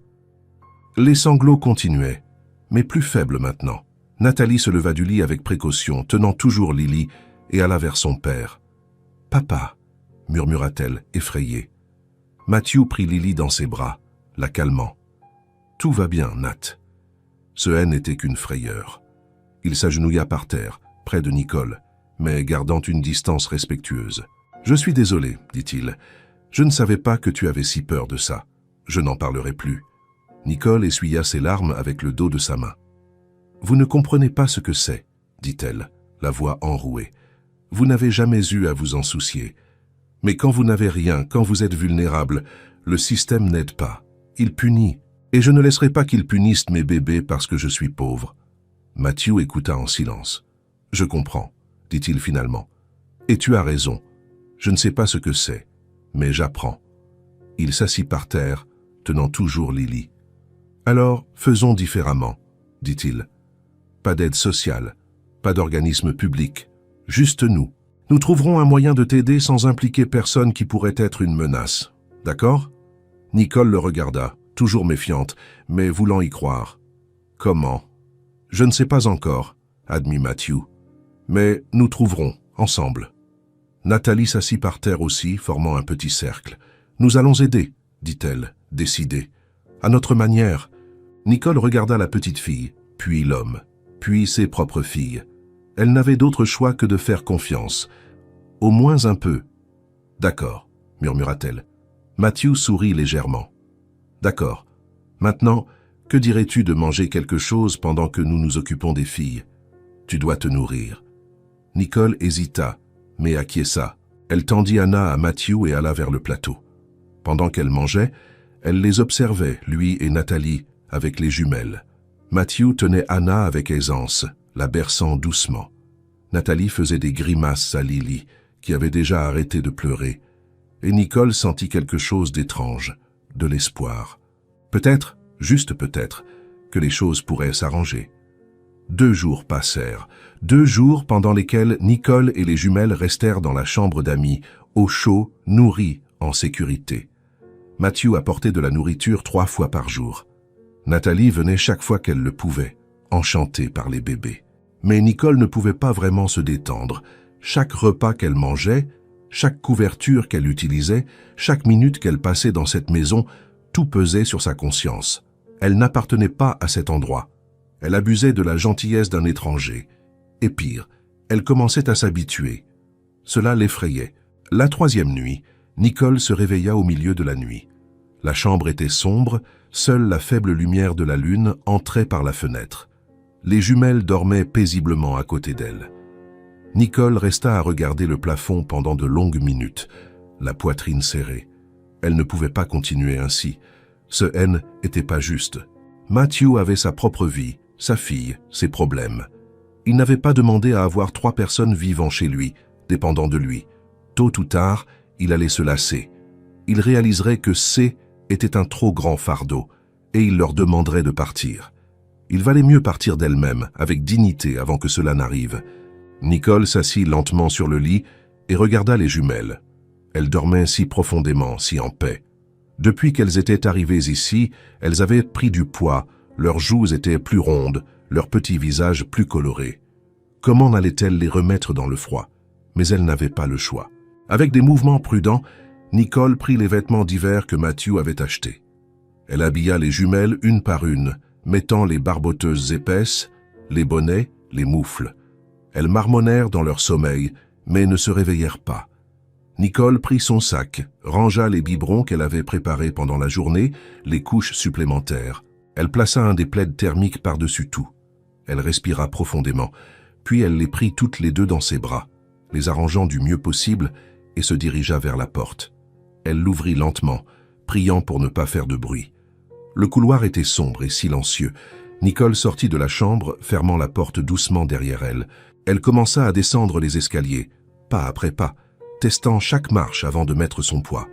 [SPEAKER 1] Les sanglots continuaient, mais plus faibles maintenant. Nathalie se leva du lit avec précaution, tenant toujours Lily, et alla vers son père. « Papa » murmura-t-elle, effrayée. Matthew prit Lily dans ses bras, la calmant. « Tout va bien, Nat. » Ce haine n'était qu'une frayeur. Il s'agenouilla par terre, près de Nicole, mais gardant une distance respectueuse. « Je suis désolé, dit-il. Je ne savais pas que tu avais si peur de ça. Je n'en parlerai plus. » Nicole essuya ses larmes avec le dos de sa main. « Vous ne comprenez pas ce que c'est, dit-elle, la voix enrouée. Vous n'avez jamais eu à vous en soucier. Mais quand vous n'avez rien, quand vous êtes vulnérable, le système n'aide pas. Il punit. Et je ne laisserai pas qu'il punisse mes bébés parce que je suis pauvre. » Matthew écouta en silence. « Je comprends, dit-il finalement. Et tu as raison. Je ne sais pas ce que c'est, mais j'apprends. » Il s'assit par terre, tenant toujours Lily. « Alors, faisons différemment, dit-il. Pas d'aide sociale, pas d'organisme public, juste nous. Nous trouverons un moyen de t'aider sans impliquer personne qui pourrait être une menace. D'accord ?» Nicole le regarda, toujours méfiante, mais voulant y croire. « Comment ?»« Je ne sais pas encore, » admit Matthew. « Mais nous trouverons, ensemble. » Nathalie s'assit par terre aussi, formant un petit cercle. « Nous allons aider, » dit-elle, décidée. « À notre manière. » Nicole regarda la petite fille, puis l'homme, puis ses propres filles. Elle n'avait d'autre choix que de faire confiance. Au moins un peu. « D'accord, » murmura-t-elle. Matthew sourit légèrement. « D'accord. Maintenant, que dirais-tu de manger quelque chose pendant que nous nous occupons des filles? Tu dois te nourrir. » Nicole hésita, mais acquiesça. Elle tendit Anna à Matthew et alla vers le plateau. Pendant qu'elle mangeait, elle les observait, lui et Nathalie, avec les jumelles. Matthew tenait Anna avec aisance, la berçant doucement. Nathalie faisait des grimaces à Lily, qui avait déjà arrêté de pleurer, et Nicole sentit quelque chose d'étrange, de l'espoir. Peut-être, juste peut-être, que les choses pourraient s'arranger. 2 jours passèrent, 2 jours pendant lesquels Nicole et les jumelles restèrent dans la chambre d'amis, au chaud, nourris, en sécurité. Matthew apportait de la nourriture 3 fois par jour. Nathalie venait chaque fois qu'elle le pouvait, enchantée par les bébés. Mais Nicole ne pouvait pas vraiment se détendre. Chaque repas qu'elle mangeait, chaque couverture qu'elle utilisait, chaque minute qu'elle passait dans cette maison, tout pesait sur sa conscience. Elle n'appartenait pas à cet endroit. Elle abusait de la gentillesse d'un étranger. Et pire, elle commençait à s'habituer. Cela l'effrayait. La 3e nuit, Nicole se réveilla au milieu de la nuit. La chambre était sombre, seule la faible lumière de la lune entrait par la fenêtre. Les jumelles dormaient paisiblement à côté d'elle. Nicole resta à regarder le plafond pendant de longues minutes, la poitrine serrée. Elle ne pouvait pas continuer ainsi. Ce haine était pas juste. Matthew avait sa propre vie, sa fille, ses problèmes. Il n'avait pas demandé à avoir 3 personnes vivant chez lui, dépendant de lui. Tôt ou tard, il allait se lasser. Il réaliserait que C était un trop grand fardeau, et il leur demanderait de partir. Il valait mieux partir d'elle-même, avec dignité, avant que cela n'arrive. Nicole s'assit lentement sur le lit et regarda les jumelles. Elles dormaient si profondément, si en paix. Depuis qu'elles étaient arrivées ici, elles avaient pris du poids, leurs joues étaient plus rondes, leurs petits visages plus colorés. Comment n'allait-elle les remettre dans le froid? Mais elle n'avait pas le choix. Avec des mouvements prudents, Nicole prit les vêtements d'hiver que Matthew avait achetés. Elle habilla les jumelles une par une, mettant les barboteuses épaisses, les bonnets, les moufles. Elles marmonnèrent dans leur sommeil, mais ne se réveillèrent pas. Nicole prit son sac, rangea les biberons qu'elle avait préparés pendant la journée, les couches supplémentaires. Elle plaça un des plaids thermiques par-dessus tout. Elle respira profondément, puis elle les prit toutes les deux dans ses bras, les arrangeant du mieux possible, et se dirigea vers la porte. Elle l'ouvrit lentement, priant pour ne pas faire de bruit. Le couloir était sombre et silencieux. Nicole sortit de la chambre, fermant la porte doucement derrière elle. Elle commença à descendre les escaliers, pas après pas, testant chaque marche avant de mettre son poids.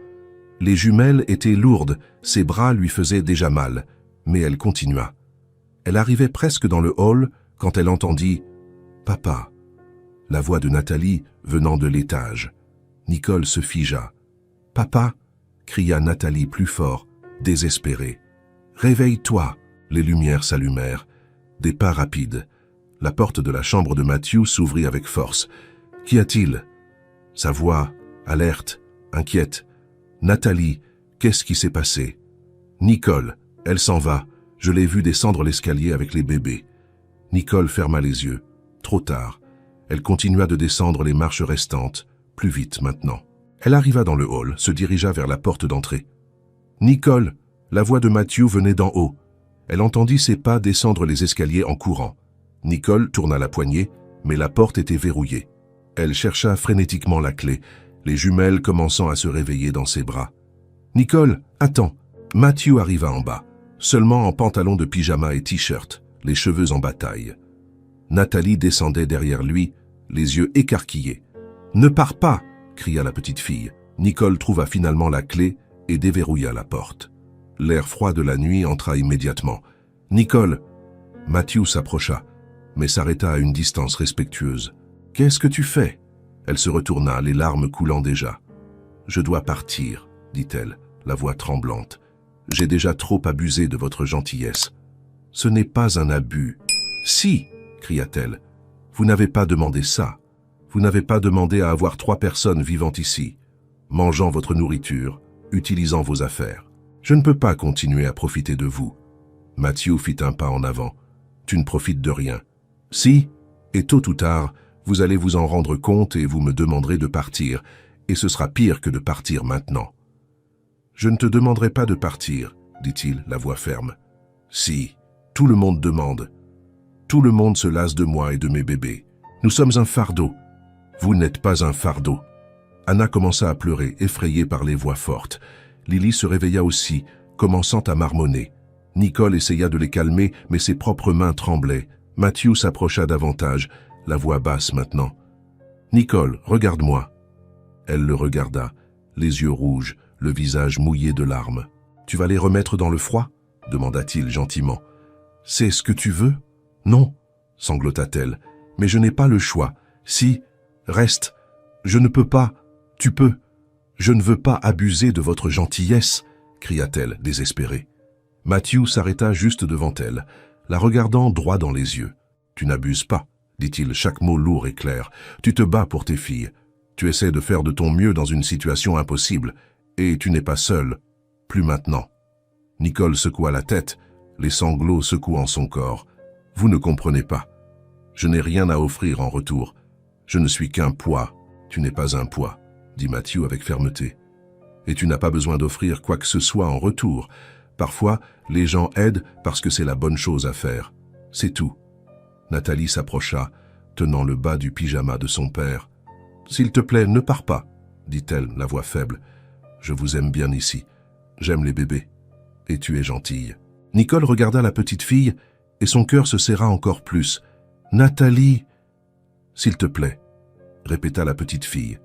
[SPEAKER 1] Les jumelles étaient lourdes, ses bras lui faisaient déjà mal, mais elle continua. Elle arrivait presque dans le hall quand elle entendit « Papa ». La voix de Nathalie venant de l'étage. Nicole se figea. « Papa » cria Nathalie plus fort, désespérée. « Réveille-toi » Les lumières s'allumèrent. Des pas rapides. La porte de la chambre de Matthew s'ouvrit avec force. « Qu'y a-t-il » Sa voix, alerte, inquiète. « Nathalie, qu'est-ce qui s'est passé ?»« Nicole, elle s'en va. Je l'ai vue descendre l'escalier avec les bébés. » Nicole ferma les yeux. Trop tard. Elle continua de descendre les marches restantes, plus vite maintenant. Elle arriva dans le hall, se dirigea vers la porte d'entrée. « Nicole !» La voix de Matthew venait d'en haut. Elle entendit ses pas descendre les escaliers en courant. Nicole tourna la poignée, mais la porte était verrouillée. Elle chercha frénétiquement la clé, les jumelles commençant à se réveiller dans ses bras. « Nicole, attends !» Matthew arriva en bas, seulement en pantalon de pyjama et t-shirt, les cheveux en bataille. Nathalie descendait derrière lui, les yeux écarquillés. « Ne pars pas !» cria la petite fille. Nicole trouva finalement la clé et déverrouilla la porte. L'air froid de la nuit entra immédiatement. « Nicole !» Matthew s'approcha, mais s'arrêta à une distance respectueuse. « Qu'est-ce que tu fais ?» Elle se retourna, les larmes coulant déjà. « Je dois partir, » dit-elle, la voix tremblante. « J'ai déjà trop abusé de votre gentillesse. »« Ce n'est pas un abus. »« Si !» cria-t-elle. « Vous n'avez pas demandé ça. Vous n'avez pas demandé à avoir 3 personnes vivant ici, mangeant votre nourriture, utilisant vos affaires. Je ne peux pas continuer à profiter de vous. » Matthew fit un pas en avant. « Tu ne profites de rien. »« Si, et tôt ou tard, vous allez vous en rendre compte et vous me demanderez de partir, et ce sera pire que de partir maintenant. »« Je ne te demanderai pas de partir, » dit-il, la voix ferme. « Si, tout le monde demande. Tout le monde se lasse de moi et de mes bébés. Nous sommes un fardeau. Vous n'êtes pas un fardeau. » Anna commença à pleurer, effrayée par les voix fortes. Lily se réveilla aussi, commençant à marmonner. Nicole essaya de les calmer, mais ses propres mains tremblaient. Matthew s'approcha davantage, la voix basse maintenant. « Nicole, regarde-moi. » Elle le regarda, les yeux rouges, le visage mouillé de larmes. « Tu vas les remettre dans le froid ?» demanda-t-il gentiment. « C'est ce que tu veux ?»« Non, » sanglota-t-elle, « mais je n'ai pas le choix. Si, reste. Je ne peux pas. Tu peux. » « Je ne veux pas abuser de votre gentillesse, » cria-t-elle, désespérée. Matthew s'arrêta juste devant elle, la regardant droit dans les yeux. « Tu n'abuses pas, » dit-il, chaque mot lourd et clair. « Tu te bats pour tes filles. Tu essaies de faire de ton mieux dans une situation impossible. Et tu n'es pas seule. Plus maintenant. » Nicole secoua la tête, les sanglots secouant son corps. « Vous ne comprenez pas. Je n'ai rien à offrir en retour. Je ne suis qu'un poids. Tu n'es pas un poids. » dit Matthew avec fermeté. « Et tu n'as pas besoin d'offrir quoi que ce soit en retour. Parfois, les gens aident parce que c'est la bonne chose à faire. C'est tout. » Nathalie s'approcha, tenant le bas du pyjama de son père. « S'il te plaît, ne pars pas, » dit-elle, la voix faible. « Je vous aime bien ici. J'aime les bébés. » Et tu es gentille. Nicole regarda la petite fille et son cœur se serra encore plus. Nathalie, s'il te plaît, répéta la petite fille,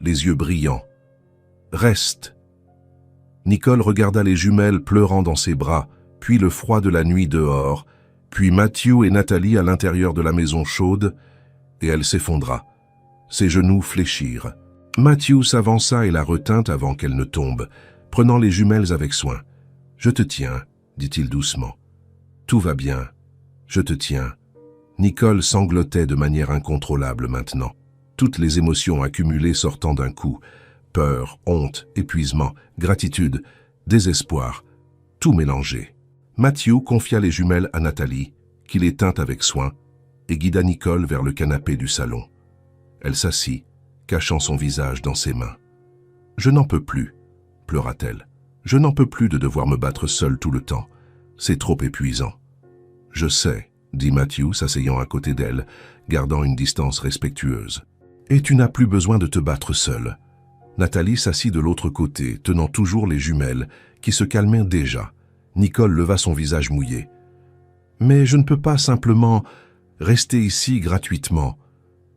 [SPEAKER 1] les yeux brillants. Reste. Nicole regarda les jumelles pleurant dans ses bras, puis le froid de la nuit dehors, puis Matthew et Nathalie à l'intérieur de la maison chaude, et elle s'effondra. Ses genoux fléchirent. Matthew s'avança et la retint avant qu'elle ne tombe, prenant les jumelles avec soin. « Je te tiens », dit-il doucement. « Tout va bien. Je te tiens. » Nicole sanglotait de manière incontrôlable maintenant, toutes les émotions accumulées sortant d'un coup. Peur, honte, épuisement, gratitude, désespoir, tout mélangé. Matthew confia les jumelles à Nathalie, qui les tint avec soin, et guida Nicole vers le canapé du salon. Elle s'assit, cachant son visage dans ses mains. « Je n'en peux plus », pleura-t-elle. « Je n'en peux plus de devoir me battre seule tout le temps. C'est trop épuisant. »« Je sais », dit Matthew, s'asseyant à côté d'elle, gardant une distance respectueuse. « Et tu n'as plus besoin de te battre seule. » Nathalie s'assit de l'autre côté, tenant toujours les jumelles, qui se calmaient déjà. Nicole leva son visage mouillé. « Mais je ne peux pas simplement rester ici gratuitement.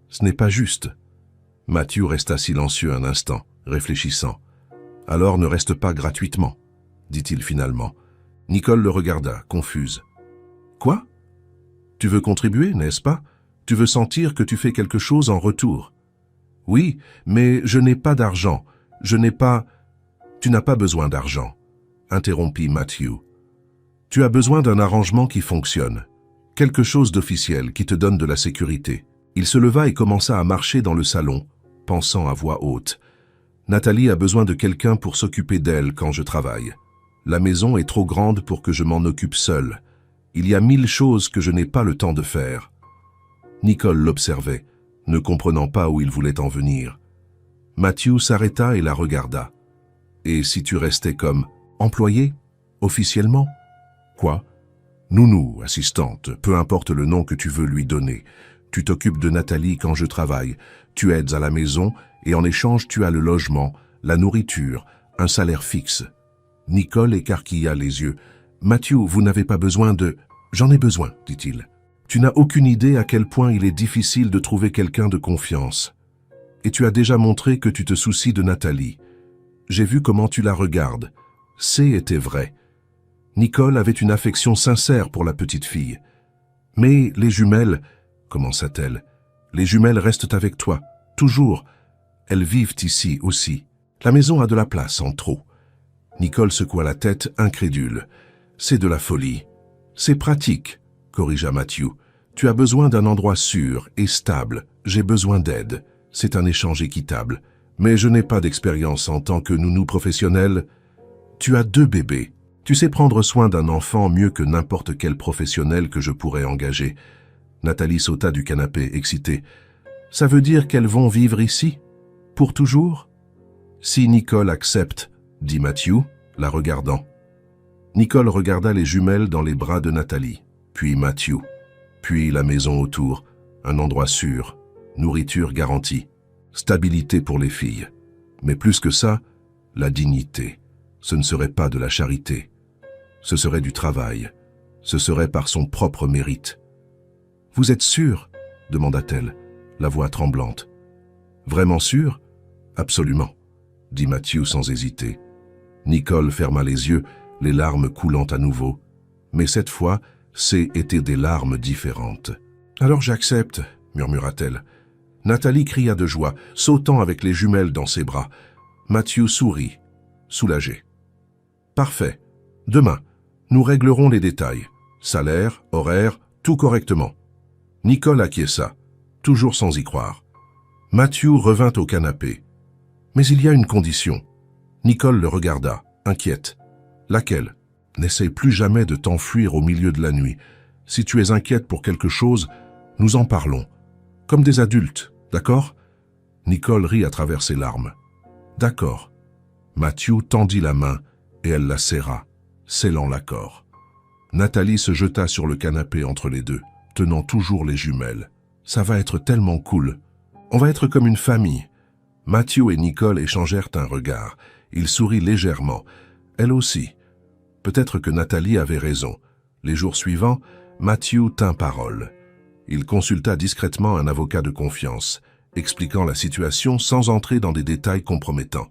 [SPEAKER 1] Ce n'est pas juste. » Matthew resta silencieux un instant, réfléchissant. « Alors ne reste pas gratuitement, » dit-il finalement. Nicole le regarda, confuse. « Quoi ? Tu veux contribuer, n'est-ce pas ? Tu veux sentir que tu fais quelque chose en retour ? » « Oui, mais je n'ai pas d'argent. Je n'ai pas... »« Tu n'as pas besoin d'argent, » interrompit Matthew. « Tu as besoin d'un arrangement qui fonctionne. Quelque chose d'officiel qui te donne de la sécurité. » Il se leva et commença à marcher dans le salon, pensant à voix haute. « Nathalie a besoin de quelqu'un pour s'occuper d'elle quand je travaille. La maison est trop grande pour que je m'en occupe seule. Il y a 1000 choses que je n'ai pas le temps de faire. » Nicole l'observait, ne comprenant pas où il voulait en venir. Matthew s'arrêta et la regarda. « Et si tu restais comme employée, officiellement ?»« Quoi ? Nounou, assistante, peu importe le nom que tu veux lui donner. Tu t'occupes de Nathalie quand je travaille, tu aides à la maison et en échange tu as le logement, la nourriture, un salaire fixe. » Nicole écarquilla les yeux. « Matthew, vous n'avez pas besoin de... »« J'en ai besoin, dit-il. Tu n'as aucune idée à quel point il est difficile de trouver quelqu'un de confiance. Et tu as déjà montré que tu te soucies de Nathalie. J'ai vu comment tu la regardes. C'était vrai. » Nicole avait une affection sincère pour la petite fille. « Mais les jumelles, » commença-t-elle, « les jumelles restent avec toi, toujours. Elles vivent ici aussi. La maison a de la place en trop. » Nicole secoua la tête, incrédule. « C'est de la folie. »« C'est pratique, » corrigea Matthew. « Tu as besoin d'un endroit sûr et stable. J'ai besoin d'aide. C'est un échange équitable. Mais je n'ai pas d'expérience en tant que nounou professionnel. Tu as 2 bébés. Tu sais prendre soin d'un enfant mieux que n'importe quel professionnel que je pourrais engager. » Nathalie sauta du canapé, excitée. « Ça veut dire qu'elles vont vivre ici? Pour toujours ?»« Si Nicole accepte, » dit Matthew, la regardant. Nicole regarda les jumelles dans les bras de Nathalie, puis Matthew, puis la maison autour, un endroit sûr, nourriture garantie, stabilité pour les filles. Mais plus que ça, la dignité. Ce ne serait pas de la charité. Ce serait du travail. Ce serait par son propre mérite. « Vous êtes sûr ?» demanda-t-elle, la voix tremblante. « Vraiment sûr ? Absolument, » dit Matthew sans hésiter. Nicole ferma les yeux, les larmes coulant à nouveau. Mais cette fois, c'étaient des larmes différentes. « Alors j'accepte, » murmura-t-elle. Nathalie cria de joie, sautant avec les jumelles dans ses bras. Matthew sourit, soulagé. « Parfait. Demain, nous réglerons les détails. Salaire, horaire, tout correctement. » Nicole acquiesça, toujours sans y croire. Matthew revint au canapé. « Mais il y a une condition. » Nicole le regarda, inquiète. « Laquelle ? N'essaye plus jamais de t'enfuir au milieu de la nuit. Si tu es inquiète pour quelque chose, nous en parlons. Comme des adultes, d'accord ?» Nicole rit à travers ses larmes. « D'accord. » Matthew tendit la main et elle la serra, scellant l'accord. Nathalie se jeta sur le canapé entre les deux, tenant toujours les jumelles. « Ça va être tellement cool. On va être comme une famille. » Matthew et Nicole échangèrent un regard. Il sourit légèrement. Elle aussi. Peut-être que Nathalie avait raison. Les jours suivants, Matthew tint parole. Il consulta discrètement un avocat de confiance, expliquant la situation sans entrer dans des détails compromettants.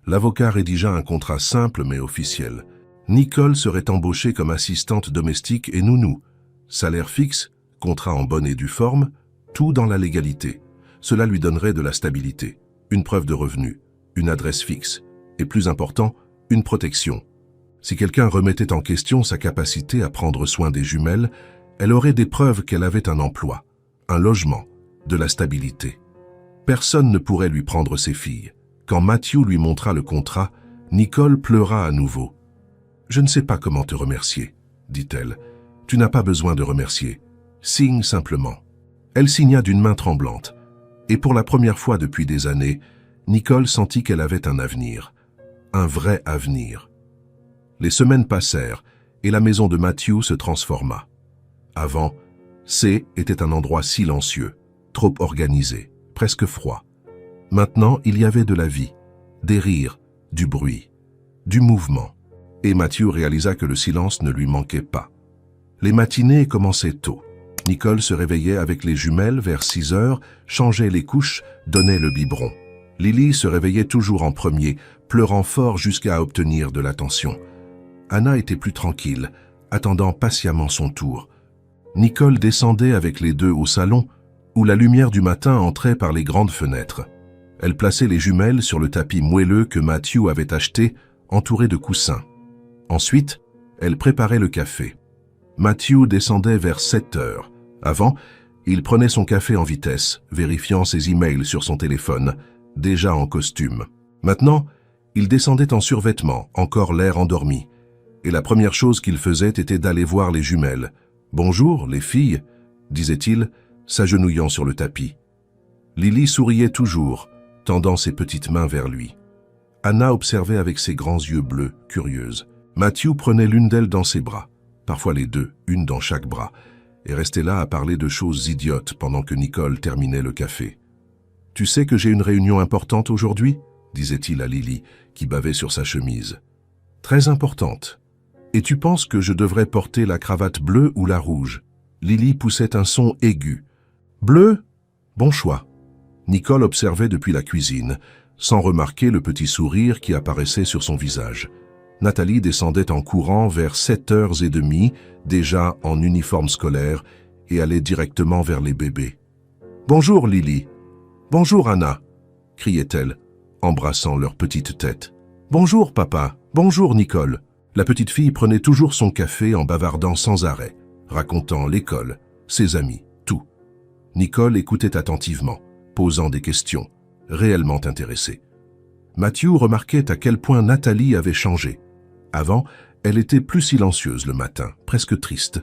[SPEAKER 1] L'avocat rédigea un contrat simple mais officiel. Nicole serait embauchée comme assistante domestique et nounou. Salaire fixe, contrat en bonne et due forme, tout dans la légalité. Cela lui donnerait de la stabilité, une preuve de revenu, une adresse fixe et, plus important, une protection. Si quelqu'un remettait en question sa capacité à prendre soin des jumelles, elle aurait des preuves qu'elle avait un emploi, un logement, de la stabilité. Personne ne pourrait lui prendre ses filles. Quand Matthew lui montra le contrat, Nicole pleura à nouveau. « Je ne sais pas comment te remercier, » dit-elle. « Tu n'as pas besoin de remercier. Signe simplement. » Elle signa d'une main tremblante. Et pour la première fois depuis des années, Nicole sentit qu'elle avait un avenir. Un vrai avenir. Les semaines passèrent et la maison de Matthew se transforma. Avant, C était un endroit silencieux, trop organisé, presque froid. Maintenant, il y avait de la vie, des rires, du bruit, du mouvement. Et Matthew réalisa que le silence ne lui manquait pas. Les matinées commençaient tôt. Nicole se réveillait avec les jumelles vers 6 heures, changeait les couches, donnait le biberon. Lily se réveillait toujours en premier, pleurant fort jusqu'à obtenir de l'attention. Anna était plus tranquille, attendant patiemment son tour. Nicole descendait avec les deux au salon, où la lumière du matin entrait par les grandes fenêtres. Elle plaçait les jumelles sur le tapis moelleux que Matthew avait acheté, entouré de coussins. Ensuite, elle préparait le café. Matthew descendait vers 7 heures. Avant, il prenait son café en vitesse, vérifiant ses emails sur son téléphone, déjà en costume. Maintenant, il descendait en survêtement, encore l'air endormi. Et la première chose qu'il faisait était d'aller voir les jumelles. « Bonjour, les filles », disait-il, s'agenouillant sur le tapis. Lily souriait toujours, tendant ses petites mains vers lui. Anna observait avec ses grands yeux bleus, curieuse. Matthew prenait l'une d'elles dans ses bras, parfois les deux, une dans chaque bras, et restait là à parler de choses idiotes pendant que Nicole terminait le café. « Tu sais que j'ai une réunion importante aujourd'hui ?» disait-il à Lily, qui bavait sur sa chemise. « Très importante. Et tu penses que je devrais porter la cravate bleue ou la rouge ?» Lily poussait un son aigu. « Bleu ? Bon choix. » Nicole observait depuis la cuisine, sans remarquer le petit sourire qui apparaissait sur son visage. Nathalie descendait en courant vers 7h30, déjà en uniforme scolaire, et allait directement vers les bébés. « Bonjour Lily. Bonjour Anna, » criait-elle, embrassant leur petite tête. « Bonjour papa. Bonjour Nicole. » La petite fille prenait toujours son café en bavardant sans arrêt, racontant l'école, ses amis, tout. Nicole écoutait attentivement, posant des questions, réellement intéressée. Matthew remarquait à quel point Nathalie avait changé. Avant, elle était plus silencieuse le matin, presque triste.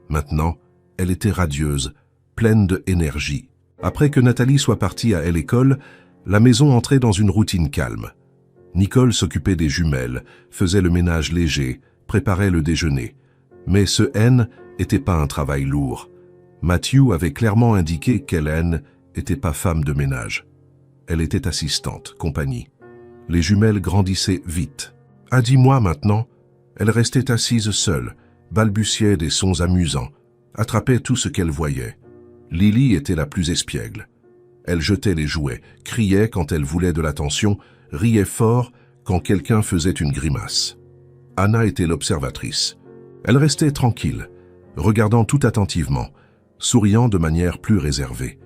[SPEAKER 1] Maintenant, elle était radieuse, pleine d'énergie. Après que Nathalie soit partie à l'école, la maison entrait dans une routine calme. Nicole s'occupait des jumelles, faisait le ménage léger, préparait le déjeuner. Mais ce N n'était pas un travail lourd. Matthew avait clairement indiqué qu'Hélène n'était pas femme de ménage. Elle était assistante, compagnie. Les jumelles grandissaient vite. « Ah, dis-moi maintenant !» Elle restait assise seule, balbutiait des sons amusants, attrapait tout ce qu'elle voyait. Lily était la plus espiègle. Elle jetait les jouets, criait quand elle voulait de l'attention, riait fort quand quelqu'un faisait une grimace. Anna était l'observatrice. Elle restait tranquille, regardant tout attentivement, souriant de manière plus réservée.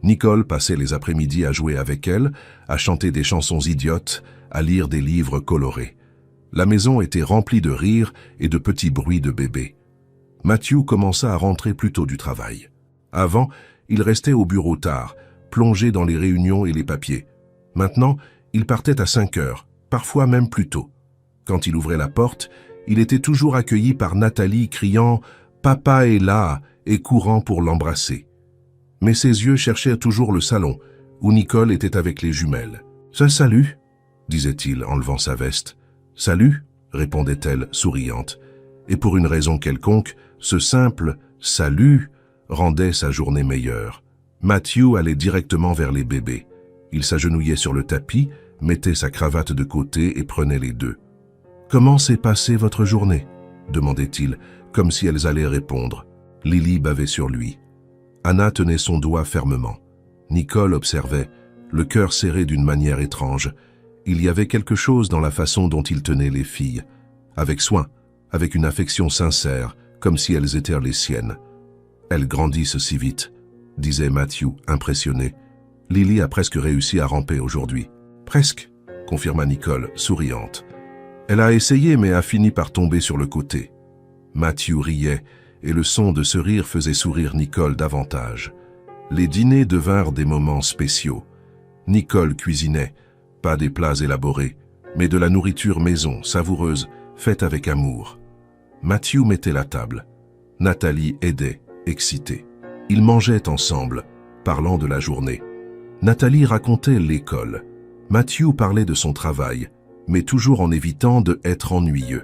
[SPEAKER 1] Nicole passait les après-midi à jouer avec elle, à chanter des chansons idiotes, à lire des livres colorés. La maison était remplie de rires et de petits bruits de bébés. Matthew commença à rentrer plus tôt du travail. Avant, il restait au bureau tard, plongé dans les réunions et les papiers. Maintenant, il partait à 5 heures, parfois même plus tôt. Quand il ouvrait la porte, il était toujours accueilli par Nathalie criant « Papa est là !» et courant pour l'embrasser. Mais ses yeux cherchaient toujours le salon, où Nicole était avec les jumelles. « Salut !» disait-il en levant sa veste. « Salut !» répondait-elle, souriante. Et pour une raison quelconque, ce simple « salut » rendait sa journée meilleure. Matthew allait directement vers les bébés. Il s'agenouillait sur le tapis, mettait sa cravate de côté et prenait les deux. « Comment s'est passée votre journée ?» demandait-il, comme si elles allaient répondre. Lily bavait sur lui. Anna tenait son doigt fermement. Nicole observait, le cœur serré d'une manière étrange. Il y avait quelque chose dans la façon dont il tenait les filles, avec soin, avec une affection sincère, comme si elles étaient les siennes. « Elles grandissent si vite », disait Matthew, impressionné. « Lily a presque réussi à ramper aujourd'hui. »« Presque », confirma Nicole, souriante. « Elle a essayé mais a fini par tomber sur le côté. » Matthew riait, et le son de ce rire faisait sourire Nicole davantage. Les dîners devinrent des moments spéciaux. Nicole cuisinait, pas des plats élaborés, mais de la nourriture maison, savoureuse, faite avec amour. Matthew mettait la table. Nathalie aidait, excitée. Ils mangeaient ensemble, parlant de la journée. Nathalie racontait l'école. Matthew parlait de son travail, mais toujours en évitant d'être ennuyeux.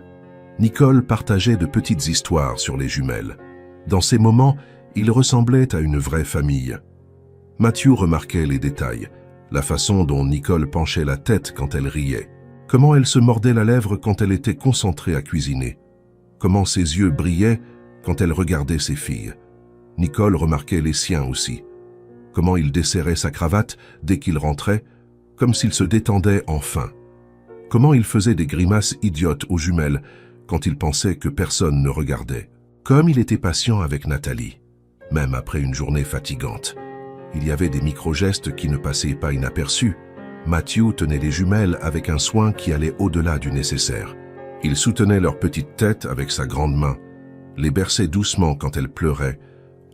[SPEAKER 1] Nicole partageait de petites histoires sur les jumelles. Dans ces moments, ils ressemblaient à une vraie famille. Matthew remarquait les détails, la façon dont Nicole penchait la tête quand elle riait, comment elle se mordait la lèvre quand elle était concentrée à cuisiner, comment ses yeux brillaient quand elle regardait ses filles. Nicole remarquait les siens aussi, comment il desserrait sa cravate dès qu'il rentrait, comme s'il se détendait enfin, comment il faisait des grimaces idiotes aux jumelles quand il pensait que personne ne regardait, comme il était patient avec Nathalie, même après une journée fatigante. Il y avait des micro-gestes qui ne passaient pas inaperçus. Matthew tenait les jumelles avec un soin qui allait au-delà du nécessaire. Il soutenait leur petite tête avec sa grande main, les berçait doucement quand elles pleuraient,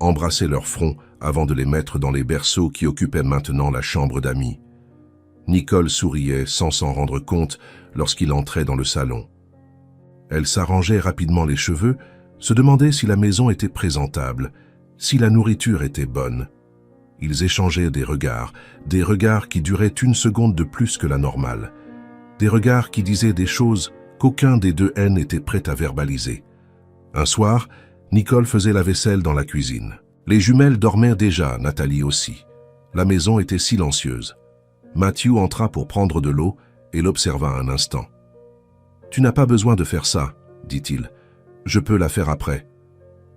[SPEAKER 1] embrassait leur front avant de les mettre dans les berceaux qui occupaient maintenant la chambre d'amis. Nicole souriait sans s'en rendre compte lorsqu'il entrait dans le salon. Elle s'arrangeait rapidement les cheveux, se demandait si la maison était présentable, si la nourriture était bonne. Ils échangeaient des regards qui duraient une seconde de plus que la normale, des regards qui disaient des choses qu'aucun des deux n'était prêt à verbaliser. Un soir, Nicole faisait la vaisselle dans la cuisine. Les jumelles dormaient déjà, Nathalie aussi. La maison était silencieuse. Matthew entra pour prendre de l'eau et l'observa un instant. « Tu n'as pas besoin de faire ça, dit-il. Je peux la faire après. »«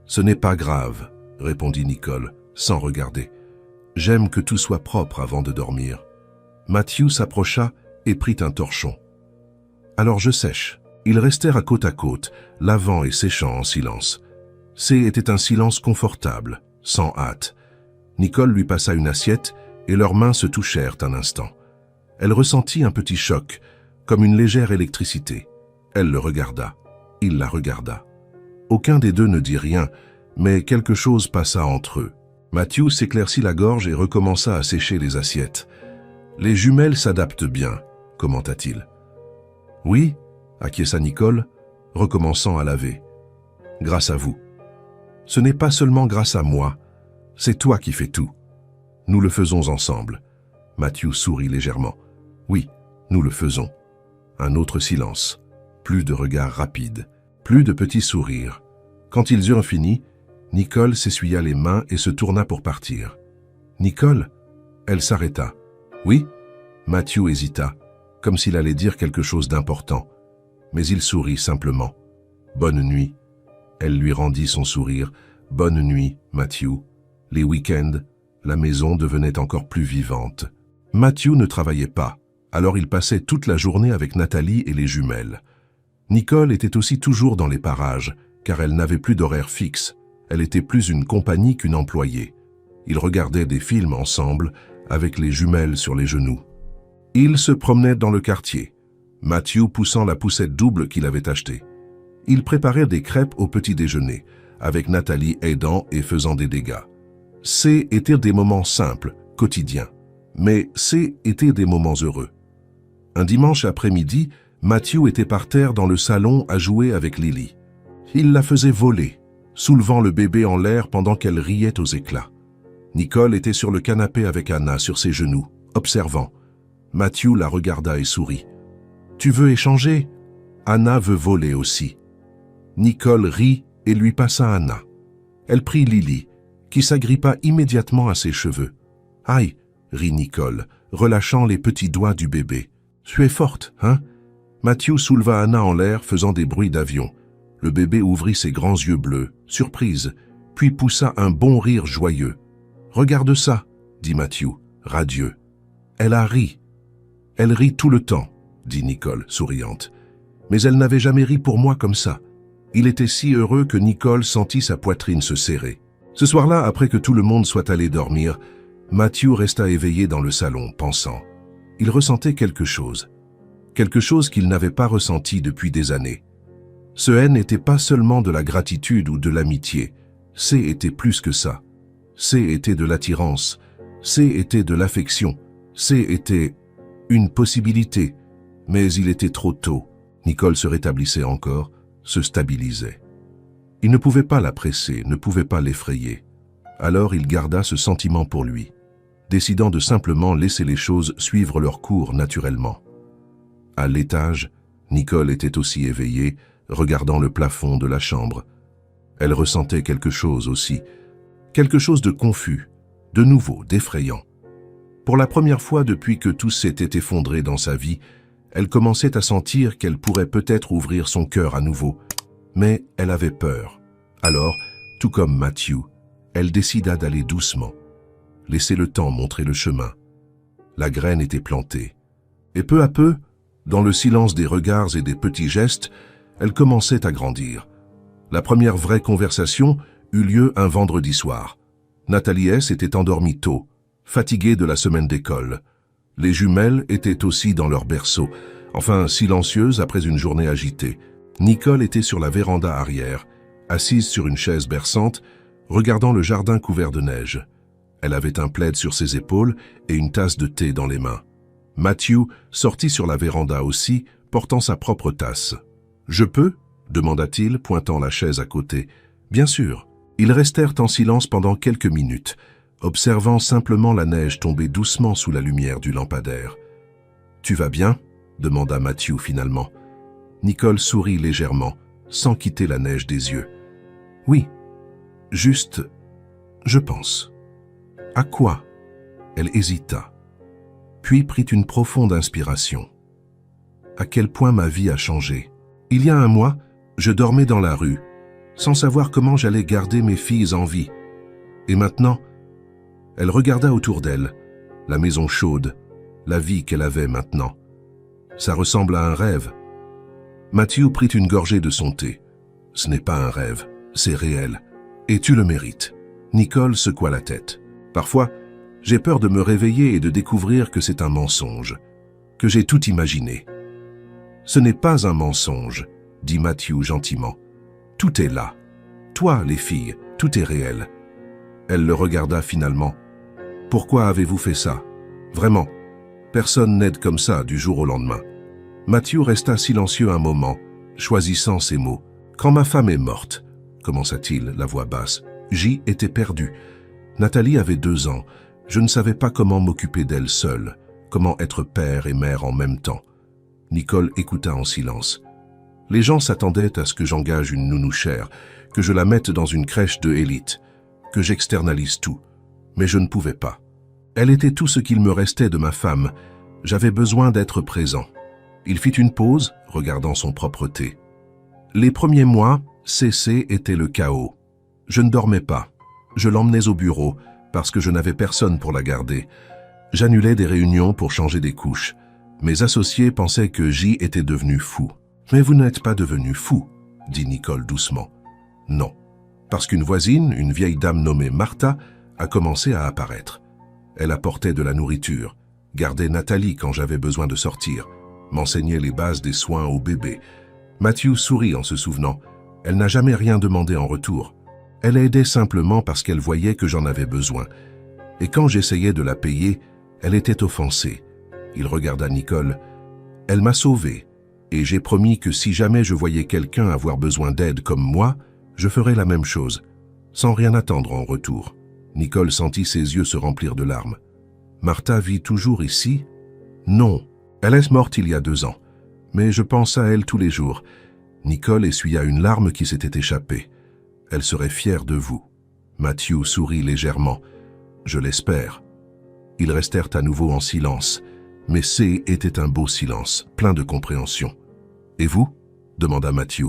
[SPEAKER 1] Ce n'est pas grave, » répondit Nicole, sans regarder. « J'aime que tout soit propre avant de dormir. » Matthew s'approcha et prit un torchon. « Alors je sèche. » Ils restèrent à côte, lavant et séchant en silence. C'était un silence confortable, sans hâte. Nicole lui passa une assiette et leurs mains se touchèrent un instant. Elle ressentit un petit choc, comme une légère électricité. Elle le regarda. Il la regarda. Aucun des deux ne dit rien, mais quelque chose passa entre eux. Matthew s'éclaircit la gorge et recommença à sécher les assiettes. « Les jumelles s'adaptent bien », commenta-t-il. « Oui », acquiesça Nicole, recommençant à laver. « Grâce à vous. Ce n'est pas seulement grâce à moi, c'est toi qui fais tout. Nous le faisons ensemble. » Matthew sourit légèrement. « Oui, nous le faisons. » Un autre silence. Plus de regards rapides. Plus de petits sourires. Quand ils eurent fini, Nicole s'essuya les mains et se tourna pour partir. « Nicole ?» Elle s'arrêta. « Oui ?» Matthew hésita, comme s'il allait dire quelque chose d'important. Mais il sourit simplement. « Bonne nuit. » Elle lui rendit son sourire. « Bonne nuit, Matthew. » Les week-ends, la maison devenait encore plus vivante. Matthew ne travaillait pas, alors il passait toute la journée avec Nathalie et les jumelles. Nicole était aussi toujours dans les parages, car elle n'avait plus d'horaire fixe. Elle était plus une compagnie qu'une employée. Ils regardaient des films ensemble, avec les jumelles sur les genoux. Ils se promenaient dans le quartier, Matthew poussant la poussette double qu'il avait achetée. Ils préparèrent des crêpes au petit déjeuner, avec Nathalie aidant et faisant des dégâts. C'étaient des moments simples, quotidiens, mais c'étaient des moments heureux. Un dimanche après-midi, Matthew était par terre dans le salon à jouer avec Lily. Il la faisait voler, soulevant le bébé en l'air pendant qu'elle riait aux éclats. Nicole était sur le canapé avec Anna sur ses genoux, observant. Matthew la regarda et sourit. « Tu veux échanger ?» Anna veut voler aussi. Nicole rit et lui passa Anna. Elle prit Lily, qui s'agrippa immédiatement à ses cheveux. « Aïe !» rit Nicole, relâchant les petits doigts du bébé. « Tu es forte, hein ?» Matthew souleva Anna en l'air, faisant des bruits d'avion. Le bébé ouvrit ses grands yeux bleus, surprise, puis poussa un bon rire joyeux. « Regarde ça !» dit Matthew, radieux. « Elle a ri. »« Elle rit tout le temps, » dit Nicole, souriante. Mais elle n'avait jamais ri pour moi comme ça. Il était si heureux que Nicole sentit sa poitrine se serrer. Ce soir-là, après que tout le monde soit allé dormir, Matthew resta éveillé dans le salon, pensant. Il ressentait quelque chose qu'il n'avait pas ressenti depuis des années. Ce haine n'était pas seulement de la gratitude ou de l'amitié, c'est était plus que ça. C'est était de l'attirance, c'est était de l'affection, c'est était une possibilité, mais il était trop tôt. Nicole se rétablissait encore, se stabilisait. Il ne pouvait pas la presser, ne pouvait pas l'effrayer. Alors il garda ce sentiment pour lui, décidant de simplement laisser les choses suivre leur cours naturellement. À l'étage, Nicole était aussi éveillée, regardant le plafond de la chambre. Elle ressentait quelque chose aussi, quelque chose de confus, de nouveau, d'effrayant. Pour la première fois depuis que tout s'était effondré dans sa vie, elle commençait à sentir qu'elle pourrait peut-être ouvrir son cœur à nouveau, mais elle avait peur. Alors, tout comme Matthew, elle décida d'aller doucement, laisser le temps montrer le chemin. La graine était plantée, et peu à peu, dans le silence des regards et des petits gestes, elle commençait à grandir. La première vraie conversation eut lieu un vendredi soir. Nathalie S. était endormie tôt, fatiguée de la semaine d'école. Les jumelles étaient aussi dans leur berceau, enfin silencieuses après une journée agitée. Nicole était sur la véranda arrière, assise sur une chaise berçante, regardant le jardin couvert de neige. Elle avait un plaid sur ses épaules et une tasse de thé dans les mains. Matthew sortit sur la véranda aussi, portant sa propre tasse. « Je peux » demanda-t-il, pointant la chaise à côté. « Bien sûr. » Ils restèrent en silence pendant quelques minutes, observant simplement la neige tomber doucement sous la lumière du lampadaire. « Tu vas bien » demanda Matthew finalement. Nicole sourit légèrement, sans quitter la neige des yeux. « Oui, juste, je pense. »« À quoi ?» Elle hésita, puis prit une profonde inspiration. « À quel point ma vie a changé. Il y a un mois, je dormais dans la rue, sans savoir comment j'allais garder mes filles en vie. Et maintenant, elle regarda autour d'elle, la maison chaude, la vie qu'elle avait maintenant. Ça ressemble à un rêve. » Matthew prit une gorgée de son thé. « Ce n'est pas un rêve, c'est réel. Et tu le mérites. » Nicole secoua la tête. « Parfois, j'ai peur de me réveiller et de découvrir que c'est un mensonge, que j'ai tout imaginé. »« Ce n'est pas un mensonge, » dit Matthew gentiment. « Tout est là. Toi, les filles, tout est réel. » Elle le regarda finalement. « Pourquoi avez-vous fait ça? Vraiment, personne n'aide comme ça du jour au lendemain. » Matthew resta silencieux un moment, choisissant ses mots. « Quand ma femme est morte, » commença-t-il, la voix basse, « J était perdue. Nathalie avait 2 ans. Je ne savais pas comment m'occuper d'elle seule, comment être père et mère en même temps. » Nicole écouta en silence. « Les gens s'attendaient à ce que j'engage une nounou chère, que je la mette dans une crèche de élite, que j'externalise tout. Mais je ne pouvais pas. Elle était tout ce qu'il me restait de ma femme. J'avais besoin d'être présent. » Il fit une pause, regardant son propre thé. « Les premiers mois, CC était le chaos. Je ne dormais pas. Je l'emmenais au bureau, parce que je n'avais personne pour la garder. J'annulais des réunions pour changer des couches. Mes associés pensaient que J était devenu fou. « Mais vous n'êtes pas devenu fou, » dit Nicole doucement. « Non, parce qu'une voisine, une vieille dame nommée Martha, a commencé à apparaître. Elle apportait de la nourriture, gardait Nathalie quand j'avais besoin de sortir, m'enseignait les bases des soins au bébé. Matthew sourit en se souvenant. Elle n'a jamais rien demandé en retour. Elle aidait simplement parce qu'elle voyait que j'en avais besoin. Et quand j'essayais de la payer, elle était offensée. » Il regarda Nicole. « Elle m'a sauvé. Et j'ai promis que si jamais je voyais quelqu'un avoir besoin d'aide comme moi, je ferais la même chose, sans rien attendre en retour. » Nicole sentit ses yeux se remplir de larmes. « Martha vit toujours ici? »« Non, elle est morte il y a 2 ans, mais je pense à elle tous les jours. » Nicole essuya une larme qui s'était échappée. « Elle serait fière de vous. » Matthew sourit légèrement. « Je l'espère. » Ils restèrent à nouveau en silence, mais C était un beau silence, plein de compréhension. Et vous? Demanda Matthew.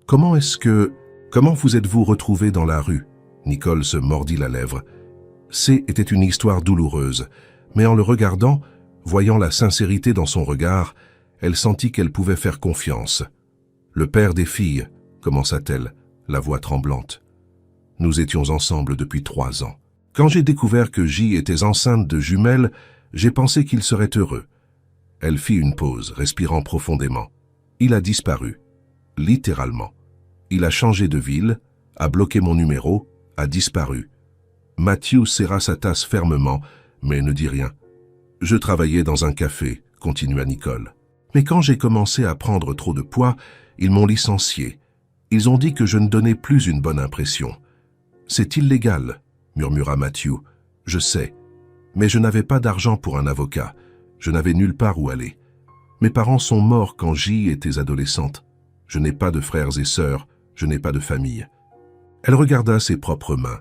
[SPEAKER 1] Comment vous êtes-vous retrouvé dans la rue? Nicole se mordit la lèvre. Était une histoire douloureuse, mais en le regardant, voyant la sincérité dans son regard, elle sentit qu'elle pouvait faire confiance. Le père des filles, commença-t-elle, la voix tremblante. Nous étions ensemble depuis 3 ans. Quand j'ai découvert que J était enceinte de jumelles, j'ai pensé qu'il serait heureux. Elle fit une pause, respirant profondément. Il a disparu, littéralement. Il a changé de ville, a bloqué mon numéro, a disparu. Matthew serra sa tasse fermement, mais ne dit rien. Je travaillais dans un café, continua Nicole. Mais quand j'ai commencé à prendre trop de poids, ils m'ont licencié. Ils ont dit que je ne donnais plus une bonne impression. C'est illégal, murmura Matthew. Je sais. Mais je n'avais pas d'argent pour un avocat. Je n'avais nulle part où aller. Mes parents sont morts quand J était adolescente. Je n'ai pas de frères et sœurs, je n'ai pas de famille. Elle regarda ses propres mains.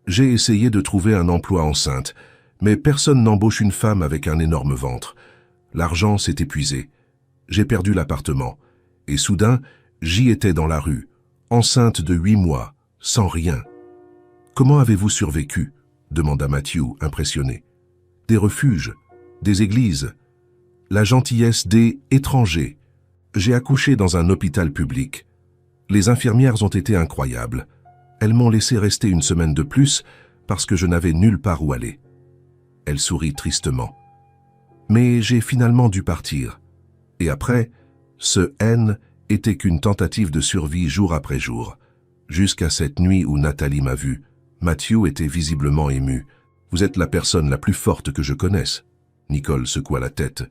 [SPEAKER 1] J'ai essayé de trouver un emploi enceinte, mais personne n'embauche une femme avec un énorme ventre. L'argent s'est épuisé. J'ai perdu l'appartement. Et soudain, J était dans la rue, enceinte de 8 mois, sans rien. Comment avez-vous survécu? Demanda Matthew, impressionné. Des refuges, des églises, la gentillesse des étrangers. J'ai accouché dans un hôpital public. Les infirmières ont été incroyables. Elles m'ont laissé rester une semaine de plus parce que je n'avais nulle part où aller. Elle sourit tristement. Mais j'ai finalement dû partir. Et après, ce N était qu'une tentative de survie jour après jour. Jusqu'à cette nuit où Nathalie m'a vu, Matthew était visiblement ému. Vous êtes la personne la plus forte que je connaisse. Nicole secoua la tête.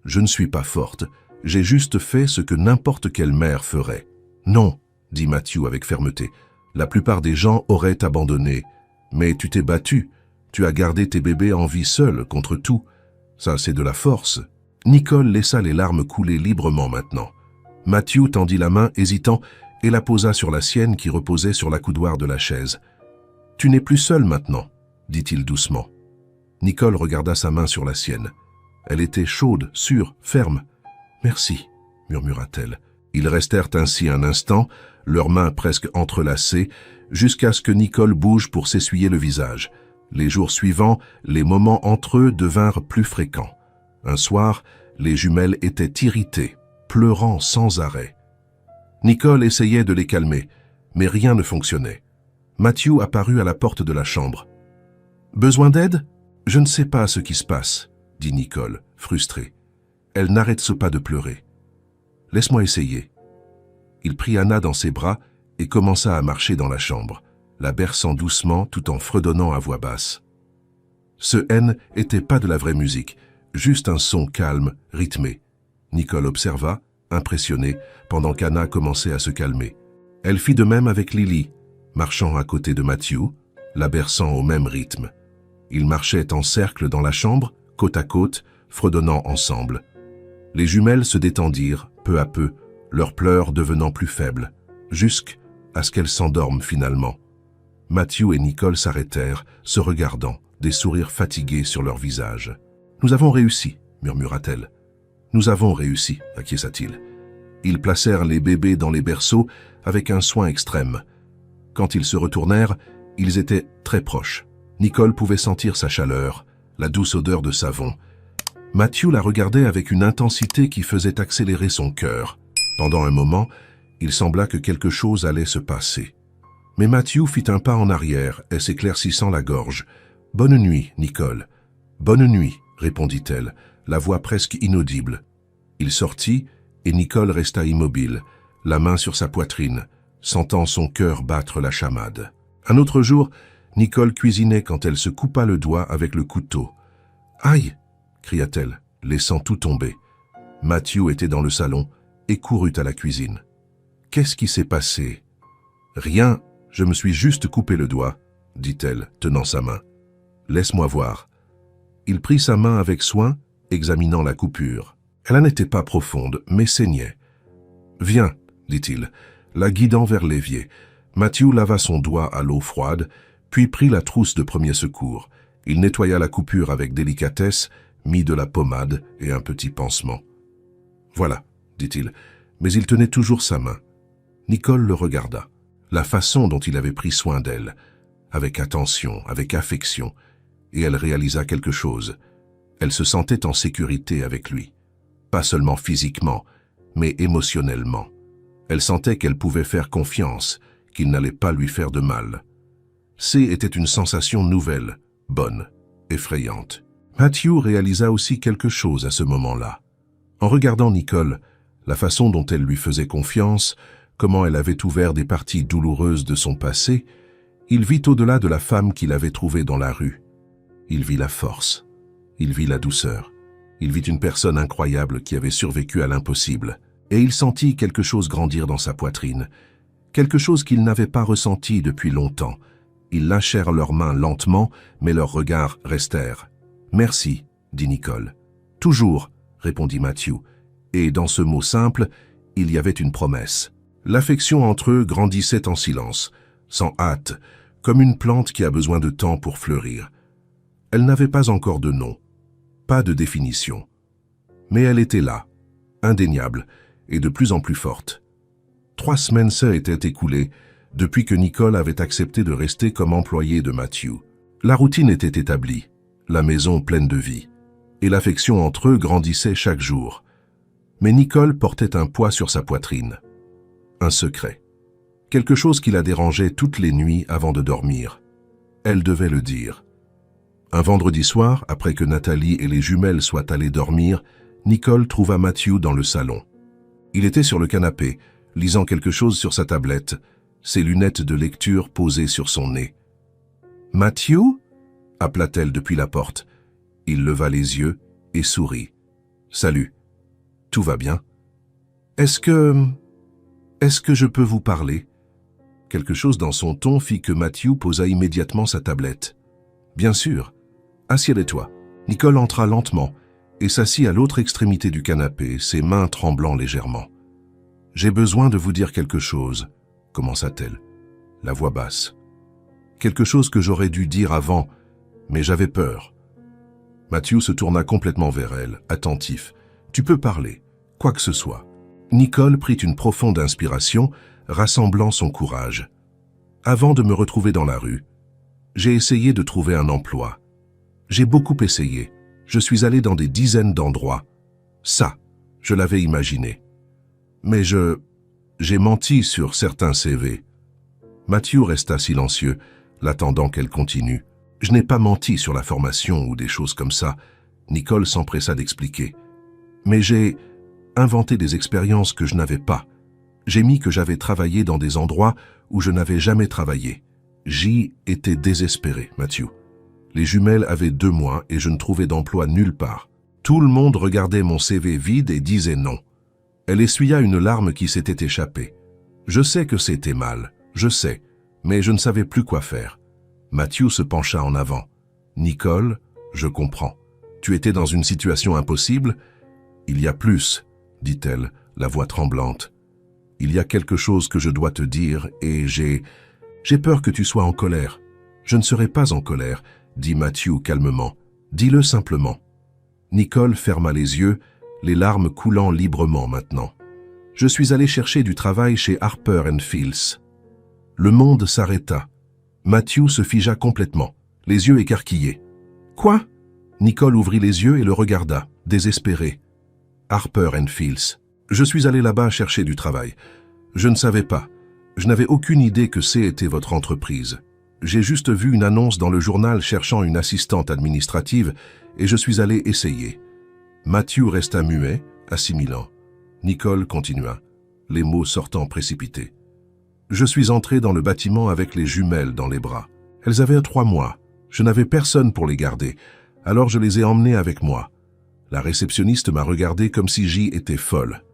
[SPEAKER 1] Je ne suis pas forte. J'ai juste fait ce que n'importe quelle mère ferait. Non, dit Matthew avec fermeté. La plupart des gens auraient abandonné. Mais tu t'es battu. Tu as gardé tes bébés en vie seule contre tout. Ça, c'est de la force. Nicole laissa les larmes couler librement maintenant. Matthew tendit la main, hésitant, et la posa sur la sienne qui reposait sur l'accoudoir de la chaise. « Tu n'es plus seule maintenant », dit-il doucement. Nicole regarda sa main sur la sienne. Elle était chaude, sûre, ferme. « Merci », murmura-t-elle. Ils restèrent ainsi un instant, leurs mains presque entrelacées, jusqu'à ce que Nicole bouge pour s'essuyer le visage. Les jours suivants, les moments entre eux devinrent plus fréquents. Un soir, les jumelles étaient irritées, pleurant sans arrêt. Nicole essayait de les calmer, mais rien ne fonctionnait. Matthew apparut à la porte de la chambre. « Besoin d'aide? Je ne sais pas ce qui se passe, » dit Nicole, frustrée. Elle n'arrête pas de pleurer. « Laisse-moi essayer. » Il prit Anna dans ses bras et commença à marcher dans la chambre, la berçant doucement tout en fredonnant à voix basse. Ce N était pas de la vraie musique, juste un son calme, rythmé. Nicole observa, impressionnée, pendant qu'Anna commençait à se calmer. Elle fit de même avec Lily, marchant à côté de Matthew, la berçant au même rythme. Ils marchaient en cercle dans la chambre, côte à côte, fredonnant ensemble. Les jumelles se détendirent, peu à peu, leurs pleurs devenant plus faibles, jusqu'à ce qu'elles s'endorment finalement. Matthew et Nicole s'arrêtèrent, se regardant, des sourires fatigués sur leurs visages. « Nous avons réussi », murmura-t-elle. « Nous avons réussi », acquiesça-t-il. Ils placèrent les bébés dans les berceaux avec un soin extrême. Quand ils se retournèrent, ils étaient très proches. Nicole pouvait sentir sa chaleur, la douce odeur de savon. Matthew la regardait avec une intensité qui faisait accélérer son cœur. Pendant un moment, il sembla que quelque chose allait se passer. Mais Matthew fit un pas en arrière et s'éclaircissant la gorge. « Bonne nuit, Nicole. »« Bonne nuit », répondit-elle, la voix presque inaudible. Il sortit et Nicole resta immobile, la main sur sa poitrine, sentant son cœur battre la chamade. Un autre jour, Nicole cuisinait quand elle se coupa le doigt avec le couteau. « Aïe !» cria-t-elle, laissant tout tomber. Matthew était dans le salon et courut à la cuisine. « Qu'est-ce qui s'est passé ?»« Rien, je me suis juste coupé le doigt, » dit-elle, tenant sa main. « Laisse-moi voir. » Il prit sa main avec soin, examinant la coupure. Elle n'était pas profonde, mais saignait. « Viens, » dit-il, la guidant vers l'évier. Matthew lava son doigt à l'eau froide, puis prit la trousse de premier secours. Il nettoya la coupure avec délicatesse, mit de la pommade et un petit pansement. « Voilà, » dit-il, mais il tenait toujours sa main. Nicole le regarda. La façon dont il avait pris soin d'elle, avec attention, avec affection, et elle réalisa quelque chose. Elle se sentait en sécurité avec lui. Pas seulement physiquement, mais émotionnellement. Elle sentait qu'elle pouvait faire confiance, qu'il n'allait pas lui faire de mal. Était une sensation nouvelle, bonne, effrayante. Matthew réalisa aussi quelque chose à ce moment-là. En regardant Nicole, la façon dont elle lui faisait confiance, comment elle avait ouvert des parties douloureuses de son passé, il vit au-delà de la femme qu'il avait trouvée dans la rue. Il vit la force, il vit la douceur, il vit une personne incroyable qui avait survécu à l'impossible, et il sentit quelque chose grandir dans sa poitrine, quelque chose qu'il n'avait pas ressenti depuis longtemps. Ils lâchèrent leurs mains lentement, mais leurs regards restèrent. « Merci », dit Nicole. « Toujours », répondit Matthew, et dans ce mot simple, il y avait une promesse. L'affection entre eux grandissait en silence, sans hâte, comme une plante qui a besoin de temps pour fleurir. Elle n'avait pas encore de nom, pas de définition. Mais elle était là, indéniable, et de plus en plus forte. 3 semaines s'étaient écoulées depuis que Nicole avait accepté de rester comme employée de Matthew. La routine était établie, la maison pleine de vie, et l'affection entre eux grandissait chaque jour. Mais Nicole portait un poids sur sa poitrine. Un secret. Quelque chose qui la dérangeait toutes les nuits avant de dormir. Elle devait le dire. Un vendredi soir, après que Nathalie et les jumelles soient allées dormir, Nicole trouva Matthew dans le salon. Il était sur le canapé, lisant quelque chose sur sa tablette, ses lunettes de lecture posées sur son nez. « Matthew » appela-t-elle depuis la porte. Il leva les yeux et sourit. « Salut. Tout va bien? Est-ce que je peux vous parler ?» Quelque chose dans son ton fit que Matthew posa immédiatement sa tablette. « Bien sûr. Assieds-toi. » Nicole entra lentement et s'assit à l'autre extrémité du canapé, ses mains tremblant légèrement. « J'ai besoin de vous dire quelque chose, » commença-t-elle, la voix basse. « Quelque chose que j'aurais dû dire avant, mais j'avais peur. » Matthew se tourna complètement vers elle, attentif. « Tu peux parler, quoi que ce soit. » Nicole prit une profonde inspiration, rassemblant son courage. « Avant de me retrouver dans la rue, j'ai essayé de trouver un emploi. J'ai beaucoup essayé. Je suis allé dans des dizaines d'endroits. Ça, je l'avais imaginé. Mais j'ai menti sur certains CV. » Matthew resta silencieux, l'attendant qu'elle continue. « Je n'ai pas menti sur la formation ou des choses comme ça. » Nicole s'empressa d'expliquer. « Mais j'ai inventé des expériences que je n'avais pas. J'ai mis que j'avais travaillé dans des endroits où je n'avais jamais travaillé. J'y étais désespéré, Matthew. Les jumelles avaient 2 mois et je ne trouvais d'emploi nulle part. Tout le monde regardait mon CV vide et disait non. » Elle essuya une larme qui s'était échappée. « Je sais que c'était mal, je sais, mais je ne savais plus quoi faire. » Matthew se pencha en avant. « Nicole, je comprends. Tu étais dans une situation impossible ? » « Il y a plus, » dit-elle, la voix tremblante. « Il y a quelque chose que je dois te dire et j'ai peur que tu sois en colère. »« Je ne serai pas en colère, » dit Matthew calmement. « Dis-le simplement. » Nicole ferma les yeux, les larmes coulant librement maintenant. « Je suis allé chercher du travail chez Harper & Fields. » Le monde s'arrêta. Matthew se figea complètement, les yeux écarquillés. « Quoi ?» Nicole ouvrit les yeux et le regarda, désespérée. « Harper & Fields. Je suis allé là-bas chercher du travail. Je ne savais pas. Je n'avais aucune idée que c'était votre entreprise. J'ai juste vu une annonce dans le journal cherchant une assistante administrative et je suis allé essayer. » Matthew resta muet, assimilant. Nicole continua, les mots sortant précipités. « Je suis entré dans le bâtiment avec les jumelles dans les bras. Elles avaient 3 mois. Je n'avais personne pour les garder, alors je les ai emmenées avec moi. La réceptionniste m'a regardé comme si j'y étais folle.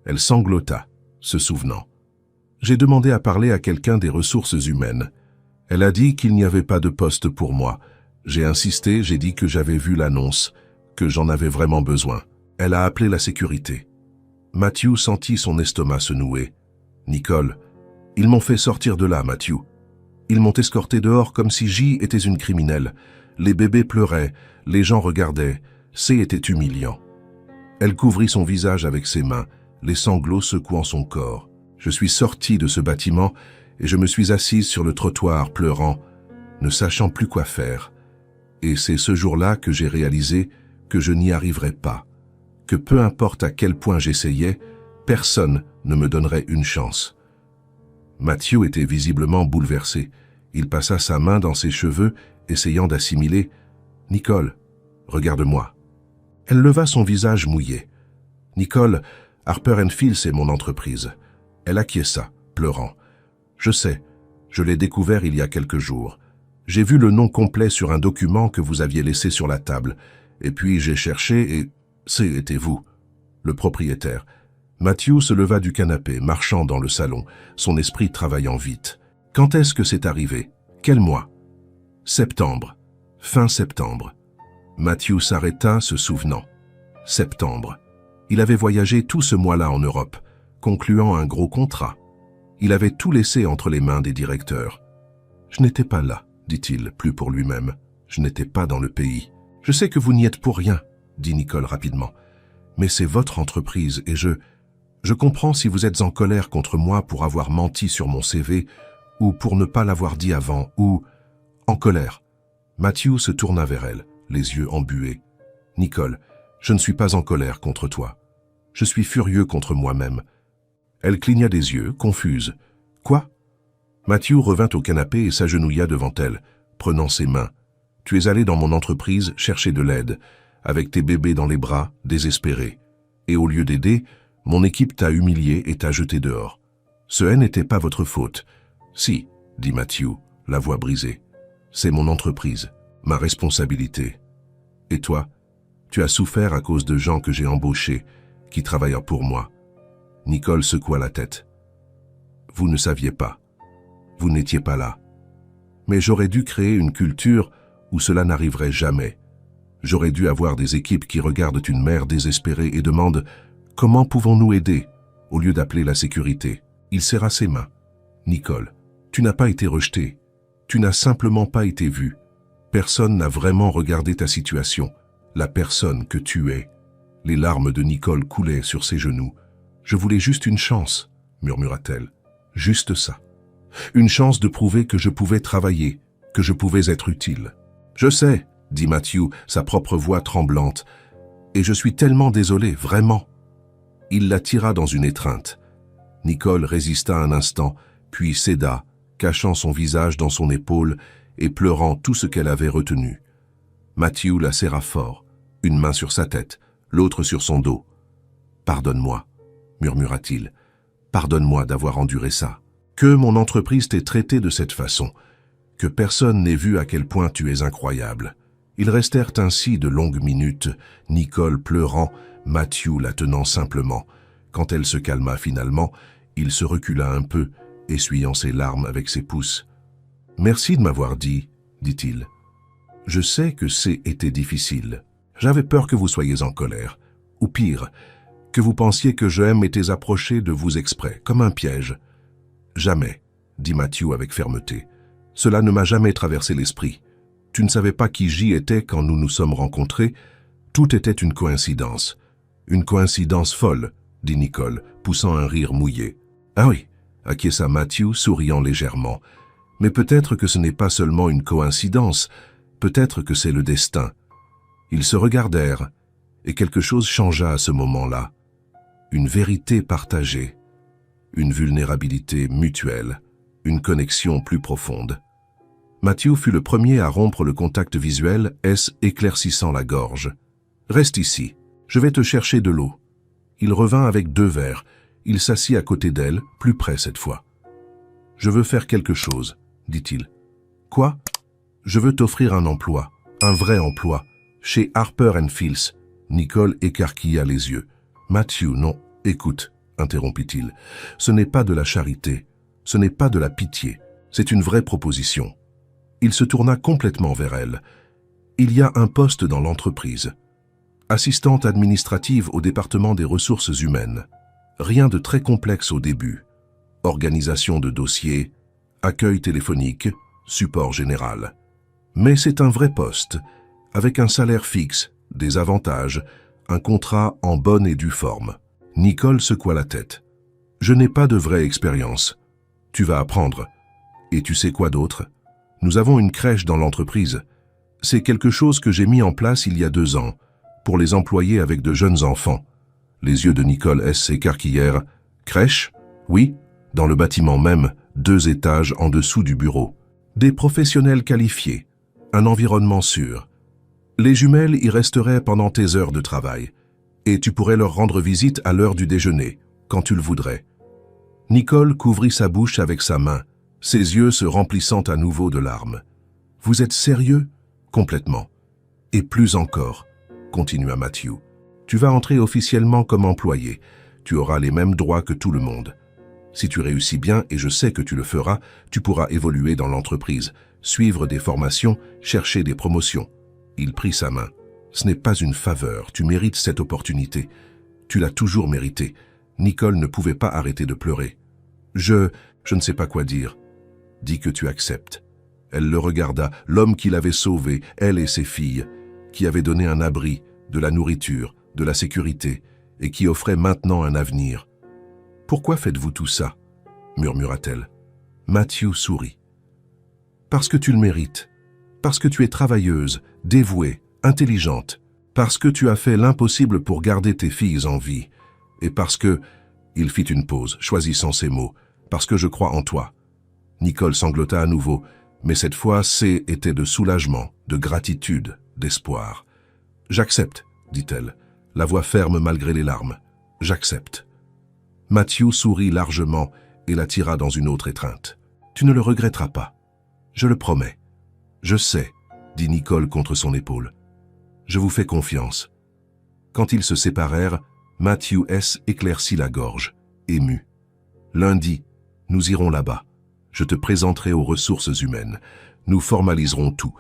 [SPEAKER 1] Elle sanglota, se souvenant. J'ai demandé à parler à quelqu'un des ressources humaines. Elle a dit qu'il n'y avait pas de poste pour moi. J'ai insisté, j'ai dit que j'avais vu l'annonce, que j'en avais vraiment besoin. Elle a appelé la sécurité. Matthew sentit son estomac se nouer. « Nicole, ils m'ont fait sortir de là, Matthew. Ils m'ont escorté dehors comme si j'y étais une criminelle. Les bébés pleuraient, les gens regardaient. C'était humiliant. » Elle couvrit son visage avec ses mains, les sanglots secouant son corps. Je suis sortie de ce bâtiment et je me suis assise sur le trottoir pleurant, ne sachant plus quoi faire. Et c'est ce jour-là que j'ai réalisé que je n'y arriverais pas, que peu importe à quel point j'essayais, personne ne me donnerait une chance. Matthew était visiblement bouleversé. Il passa sa main dans ses cheveux, essayant d'assimiler. « Nicole, regarde-moi. » Elle leva son visage mouillé. « Nicole, Harper & Fields est mon entreprise. » Elle acquiesça, pleurant. « Je sais, je l'ai découvert il y a quelques jours. J'ai vu le nom complet sur un document que vous aviez laissé sur la table. Et puis j'ai cherché et c'était vous, le propriétaire. » Matthew se leva du canapé, marchant dans le salon, son esprit travaillant vite. « Quand est-ce que c'est arrivé? Quel mois? » « Septembre. Fin septembre. » Matthew s'arrêta, se souvenant. Septembre. Il avait voyagé tout ce mois-là en Europe, concluant un gros contrat. Il avait tout laissé entre les mains des directeurs. « Je n'étais pas là, dit-il, plus pour lui-même. Je n'étais pas dans le pays. Je sais que vous n'y êtes pour rien, dit Nicole rapidement. Mais c'est votre entreprise et je comprends si vous êtes en colère contre moi pour avoir menti sur mon CV ou pour ne pas l'avoir dit avant ou en colère. » Matthew se tourna vers elle, les yeux embués. « Nicole, je ne suis pas en colère contre toi. Je suis furieux contre moi-même. » Elle cligna des yeux, confuse. « Quoi ?» Matthew revint au canapé et s'agenouilla devant elle, prenant ses mains. « Tu es allé dans mon entreprise chercher de l'aide, avec tes bébés dans les bras, désespérés. Et au lieu d'aider, mon équipe t'a humilié et t'a jeté dehors. Ce n'était pas votre faute. »« Si, » dit Matthew, la voix brisée. « C'est mon entreprise, ma responsabilité. Et toi, tu as souffert à cause de gens que j'ai embauchés, qui travaillent pour moi. » Nicole secoua la tête. « Vous ne saviez pas. Vous n'étiez pas là. Mais j'aurais dû créer une culture où cela n'arriverait jamais. J'aurais dû avoir des équipes qui regardent une mère désespérée et demandent « Comment pouvons-nous aider ?» au lieu d'appeler la sécurité. Il serra ses mains. « Nicole, tu n'as pas été rejetée. Tu n'as simplement pas été vue. Personne n'a vraiment regardé ta situation, la personne que tu es. » Les larmes de Nicole coulaient sur ses genoux. « Je voulais juste une chance, » murmura-t-elle. « Juste ça. Une chance de prouver que je pouvais travailler, que je pouvais être utile. »« Je sais, » dit Matthew, sa propre voix tremblante. « Et je suis tellement désolé, vraiment. » Il la tira dans une étreinte. Nicole résista un instant, puis céda, cachant son visage dans son épaule et pleurant tout ce qu'elle avait retenu. Matthew la serra fort, une main sur sa tête, l'autre sur son dos. « Pardonne-moi, » murmura-t-il. « Pardonne-moi d'avoir enduré ça. Que mon entreprise t'ait traité de cette façon. Que personne n'ait vu à quel point tu es incroyable. » Ils restèrent ainsi de longues minutes, Nicole pleurant, Matthew la tenant simplement. Quand elle se calma finalement, il se recula un peu, essuyant ses larmes avec ses pouces. « Merci de m'avoir dit, » dit-il. « Je sais que c'était difficile. J'avais peur que vous soyez en colère. Ou pire, que vous pensiez que je m'étais approché de vous exprès, comme un piège. »« Jamais, » dit Matthew avec fermeté. « Cela ne m'a jamais traversé l'esprit. Tu ne savais pas qui j'y étais quand nous nous sommes rencontrés. Tout était une coïncidence. Une coïncidence folle, » dit Nicole, poussant un rire mouillé. « Ah oui, » acquiesça Matthew, souriant légèrement. « Mais peut-être que ce n'est pas seulement une coïncidence, peut-être que c'est le destin. » Ils se regardèrent, et quelque chose changea à ce moment-là. Une vérité partagée, une vulnérabilité mutuelle, une connexion plus profonde. Matthew fut le premier à rompre le contact visuel, éclaircissant la gorge. « Reste ici, je vais te chercher de l'eau. » Il revint avec 2 verres. Il s'assit à côté d'elle, plus près cette fois. « Je veux faire quelque chose, » dit-il. « Quoi ? » « Je veux t'offrir un emploi, un vrai emploi, chez Harper & Fields. » Nicole écarquilla les yeux. « Matthew, non, écoute, » interrompit-il. « Ce n'est pas de la charité, ce n'est pas de la pitié, c'est une vraie proposition. » Il se tourna complètement vers elle. « Il y a un poste dans l'entreprise. Assistante administrative au département des ressources humaines. Rien de très complexe au début. Organisation de dossiers, accueil téléphonique, support général. Mais c'est un vrai poste, avec un salaire fixe, des avantages, un contrat en bonne et due forme. » Nicole secoua la tête. « Je n'ai pas de vraie expérience. Tu vas apprendre. Et tu sais quoi d'autre? Nous avons une crèche dans l'entreprise. C'est quelque chose que j'ai mis en place il y a 2 ans, pour les employés avec de jeunes enfants. » Les yeux de Nicole s'écarquillèrent. « Crèche? Oui, dans le bâtiment même, 2 étages en dessous du bureau. Des professionnels qualifiés, un environnement sûr. Les jumelles y resteraient pendant tes heures de travail, et tu pourrais leur rendre visite à l'heure du déjeuner, quand tu le voudrais. » Nicole couvrit sa bouche avec sa main, ses yeux se remplissant à nouveau de larmes. « Vous êtes sérieux? » « Complètement. Et plus encore, » continua Matthew. « Tu vas entrer officiellement comme employé. Tu auras les mêmes droits que tout le monde. Si tu réussis bien, et je sais que tu le feras, tu pourras évoluer dans l'entreprise, suivre des formations, chercher des promotions. » Il prit sa main. « Ce n'est pas une faveur, tu mérites cette opportunité. Tu l'as toujours méritée. » Nicole ne pouvait pas arrêter de pleurer. « Je ne sais pas quoi dire. Dis que tu acceptes. » Elle le regarda, l'homme qui l'avait sauvé, elle et ses filles, qui avait donné un abri, de la nourriture, de la sécurité, et qui offrait maintenant un avenir. « Pourquoi faites-vous tout ça ?» murmura-t-elle. Matthew sourit. « Parce que tu le mérites. Parce que tu es travailleuse, dévouée, intelligente. Parce que tu as fait l'impossible pour garder tes filles en vie. Et parce que... » Il fit une pause, choisissant ses mots. « Parce que je crois en toi. » Nicole sanglota à nouveau. Mais cette fois, C était de soulagement, de gratitude, d'espoir. « J'accepte, » dit-elle, la voix ferme malgré les larmes. « J'accepte. » Matthew sourit largement et la tira dans une autre étreinte. « Tu ne le regretteras pas. Je le promets. »« Je sais, » dit Nicole contre son épaule. « Je vous fais confiance. » Quand ils se séparèrent, Matthew éclaircit la gorge, ému. « Lundi, nous irons là-bas. Je te présenterai aux ressources humaines. Nous formaliserons tout.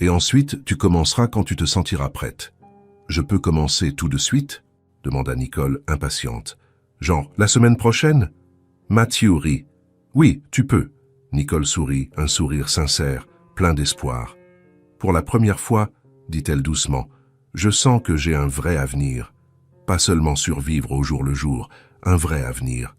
[SPEAKER 1] Et ensuite, tu commenceras quand tu te sentiras prête. »« Je peux commencer tout de suite ?» demanda Nicole, impatiente. « Genre, la semaine prochaine ?» Matthew rit. « Oui, tu peux. » Nicole sourit, un sourire sincère, plein d'espoir. « Pour la première fois, dit-elle doucement, je sens que j'ai un vrai avenir. Pas seulement survivre au jour le jour, un vrai avenir. »«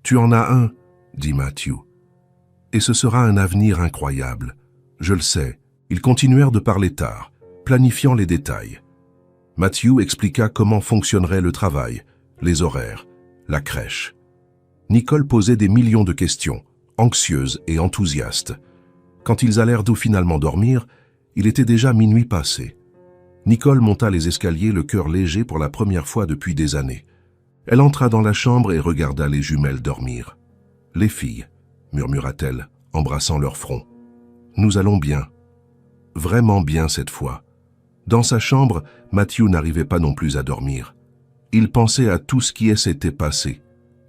[SPEAKER 1] Tu en as un, » dit Matthew. « Et ce sera un avenir incroyable. Je le sais. » Ils continuèrent de parler tard, planifiant les détails. Matthew expliqua comment fonctionnerait le travail, les horaires, la crèche. Nicole posait des millions de questions, anxieuse et enthousiaste. Quand ils allèrent finalement dormir, il était déjà minuit passé. Nicole monta les escaliers le cœur léger pour la première fois depuis des années. Elle entra dans la chambre et regarda les jumelles dormir. « Les filles, » murmura-t-elle, embrassant leur front. « Nous allons bien. » Vraiment bien cette fois. Dans sa chambre, Matthew n'arrivait pas non plus à dormir. Il pensait à tout ce qui s'était passé,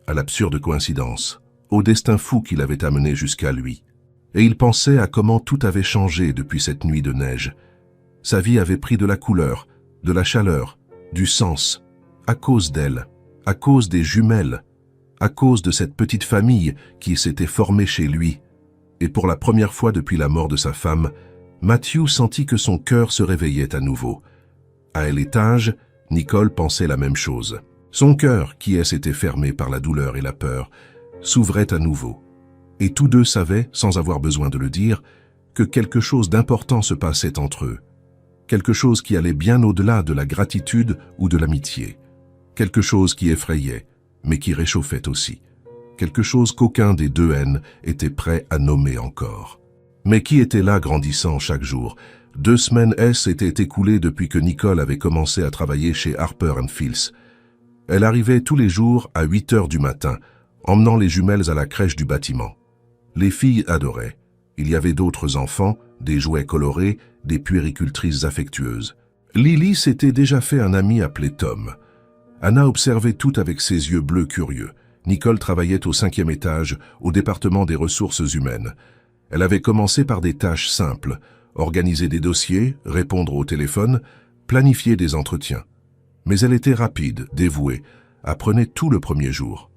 [SPEAKER 1] à l'absurde coïncidence, au destin fou qui l'avait amené jusqu'à lui. Et il pensait à comment tout avait changé depuis cette nuit de neige. Sa vie avait pris de la couleur, de la chaleur, du sens, à cause d'elle, à cause des jumelles, à cause de cette petite famille qui s'était formée chez lui. Et pour la première fois depuis la mort de sa femme, Matthew sentit que son cœur se réveillait à nouveau. À l'étage, Nicole pensait la même chose. Son cœur, qui s'était fermé par la douleur et la peur, s'ouvrait à nouveau. Et tous deux savaient, sans avoir besoin de le dire, que quelque chose d'important se passait entre eux. Quelque chose qui allait bien au-delà de la gratitude ou de l'amitié. Quelque chose qui effrayait, mais qui réchauffait aussi. Quelque chose qu'aucun des deux haines était prêt à nommer encore. Mais qui était là grandissant chaque jour? 2 semaines s'étaient écoulées depuis que Nicole avait commencé à travailler chez Harper & Phillips. Elle arrivait tous les jours à 8 heures du matin, emmenant les jumelles à la crèche du bâtiment. Les filles adoraient. Il y avait d'autres enfants, des jouets colorés, des puéricultrices affectueuses. Lily s'était déjà fait un ami appelé Tom. Anna observait tout avec ses yeux bleus curieux. Nicole travaillait au 5e étage, au département des ressources humaines. Elle avait commencé par des tâches simples, organiser des dossiers, répondre au téléphone, planifier des entretiens. Mais elle était rapide, dévouée, apprenait tout le premier jour.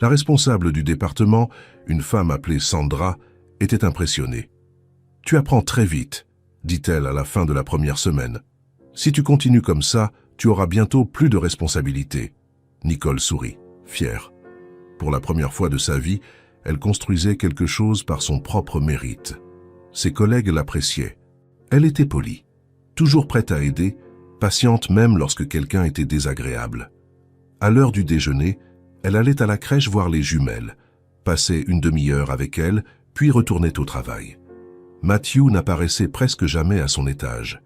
[SPEAKER 1] La responsable du département, une femme appelée Sandra, était impressionnée. « Tu apprends très vite », dit-elle à la fin de la première semaine. « Si tu continues comme ça, tu auras bientôt plus de responsabilités. » Nicole sourit, fière. Pour la première fois de sa vie, elle construisait quelque chose par son propre mérite. Ses collègues l'appréciaient. Elle était polie, toujours prête à aider, patiente même lorsque quelqu'un était désagréable. À l'heure du déjeuner, elle allait à la crèche voir les jumelles, passait une demi-heure avec elles, puis retournait au travail. Matthew n'apparaissait presque jamais à son étage.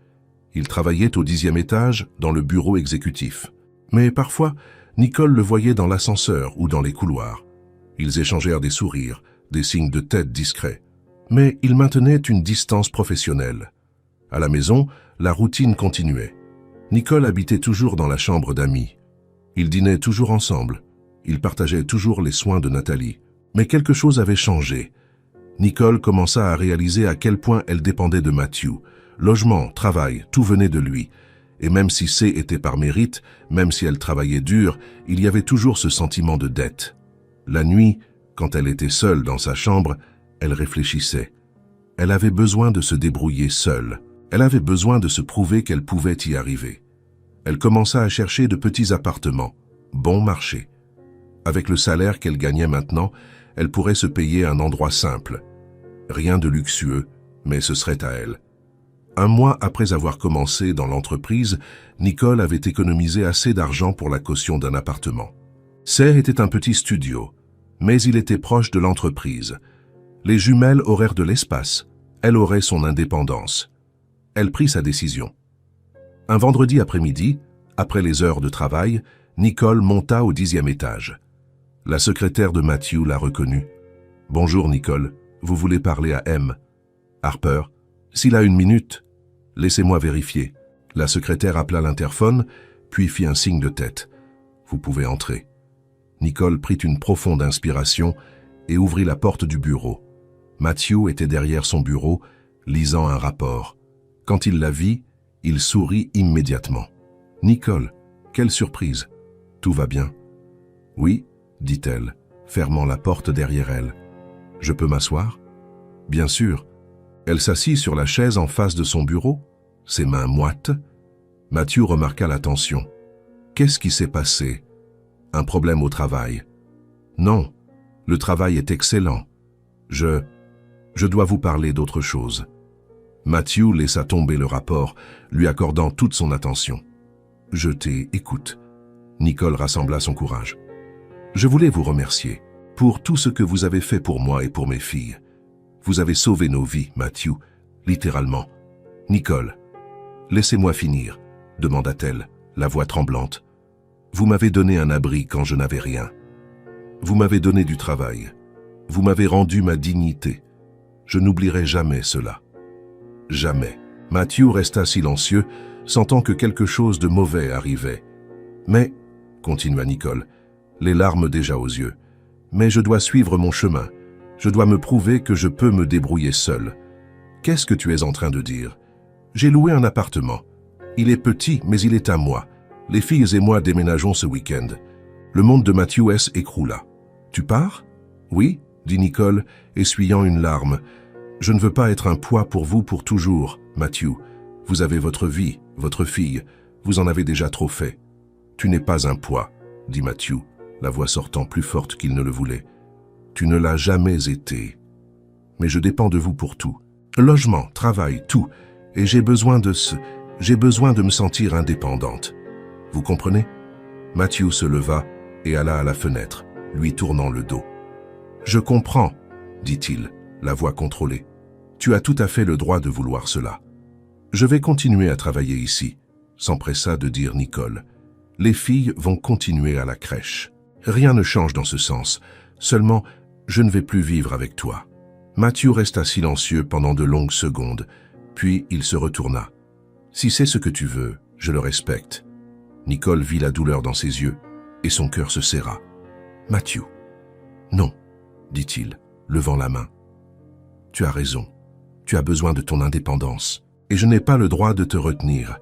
[SPEAKER 1] Il travaillait au 10e étage, dans le bureau exécutif. Mais parfois, Nicole le voyait dans l'ascenseur ou dans les couloirs. Ils échangèrent des sourires, des signes de tête discrets. Mais ils maintenaient une distance professionnelle. À la maison, la routine continuait. Nicole habitait toujours dans la chambre d'amis. Ils dînaient toujours ensemble. Ils partageaient toujours les soins de Nathalie. Mais quelque chose avait changé. Nicole commença à réaliser à quel point elle dépendait de Matthew. Logement, travail, tout venait de lui. Et même si C était par mérite, même si elle travaillait dur, il y avait toujours ce sentiment de dette. La nuit, quand elle était seule dans sa chambre, elle réfléchissait. Elle avait besoin de se débrouiller seule. Elle avait besoin de se prouver qu'elle pouvait y arriver. Elle commença à chercher de petits appartements, bon marché. Avec le salaire qu'elle gagnait maintenant, elle pourrait se payer un endroit simple. Rien de luxueux, mais ce serait à elle. Un mois après avoir commencé dans l'entreprise, Nicole avait économisé assez d'argent pour la caution d'un appartement. Serre était un petit studio, mais il était proche de l'entreprise. Les jumelles auraient de l'espace, elle aurait son indépendance. Elle prit sa décision. Un vendredi après-midi, après les heures de travail, Nicole monta au 10e étage. La secrétaire de Matthew la reconnut. « Bonjour Nicole, vous voulez parler à M. »« Harper, s'il a une minute, laissez-moi vérifier. » La secrétaire appela l'interphone, puis fit un signe de tête. « Vous pouvez entrer. » Nicole prit une profonde inspiration et ouvrit la porte du bureau. Matthew était derrière son bureau, lisant un rapport. Quand il la vit, il sourit immédiatement. « Nicole, quelle surprise. Tout va bien. »« Oui, » dit-elle, fermant la porte derrière elle. « Je peux m'asseoir ?»« Bien sûr. » Elle s'assit sur la chaise en face de son bureau, ses mains moites. Matthew remarqua la tension. « Qu'est-ce qui s'est passé ? Un problème au travail ? » ?»« Non, le travail est excellent. Je dois vous parler d'autre chose. » Matthew laissa tomber le rapport, lui accordant toute son attention. « Je t'écoute. » Nicole rassembla son courage. « Je voulais vous remercier pour tout ce que vous avez fait pour moi et pour mes filles. Vous avez sauvé nos vies, Matthew, littéralement. »« Nicole, laissez-moi finir, » demanda-t-elle, la voix tremblante. « Vous m'avez donné un abri quand je n'avais rien. Vous m'avez donné du travail. Vous m'avez rendu ma dignité. Je n'oublierai jamais cela. » Jamais. Matthew resta silencieux, sentant que quelque chose de mauvais arrivait. « Mais, » continua Nicole, les larmes déjà aux yeux, « mais je dois suivre mon chemin. Je dois me prouver que je peux me débrouiller seul. Qu'est-ce que tu es en train de dire? J'ai loué un appartement. Il est petit, mais il est à moi. Les filles et moi déménageons ce week-end. » Le monde de Matthew s'écroula. « Tu pars? »« Oui, » dit Nicole, essuyant une larme. « Je ne veux pas être un poids pour vous pour toujours, Matthew. Vous avez votre vie, votre fille. Vous en avez déjà trop fait. »« Tu n'es pas un poids, » dit Matthew, la voix sortant plus forte qu'il ne le voulait. « Tu ne l'as jamais été. Mais je dépends de vous pour tout. Logement, travail, tout. Et j'ai besoin de me sentir indépendante. Vous comprenez? » Matthew se leva et alla à la fenêtre, lui tournant le dos. « Je comprends, » dit-il, la voix contrôlée. « Tu as tout à fait le droit de vouloir cela. Je vais continuer à travailler ici, » s'empressa de dire Nicole. « Les filles vont continuer à la crèche. Rien ne change dans ce sens. Seulement, je ne vais plus vivre avec toi. » Matthew resta silencieux pendant de longues secondes, puis il se retourna. « Si c'est ce que tu veux, je le respecte. » Nicole vit la douleur dans ses yeux, et son cœur se serra. « Matthew. »« Non, » dit-il, levant la main. « Tu as raison. Tu as besoin de ton indépendance, et je n'ai pas le droit de te retenir. »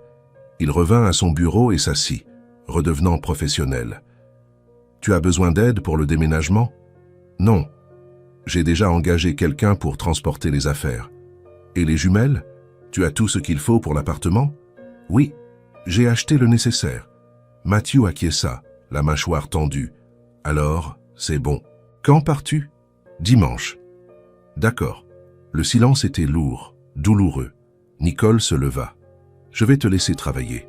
[SPEAKER 1] Il revint à son bureau et s'assit, redevenant professionnel. « Tu as besoin d'aide pour le déménagement? »« Non. J'ai déjà engagé quelqu'un pour transporter les affaires. »« Et les jumelles? Tu as tout ce qu'il faut pour l'appartement? »« Oui, j'ai acheté le nécessaire. » Matthew acquiesça, la mâchoire tendue. « Alors, c'est bon. Quand pars-tu ?»« Dimanche. »« D'accord. » Le silence était lourd, douloureux. Nicole se leva. « Je vais te laisser travailler. »«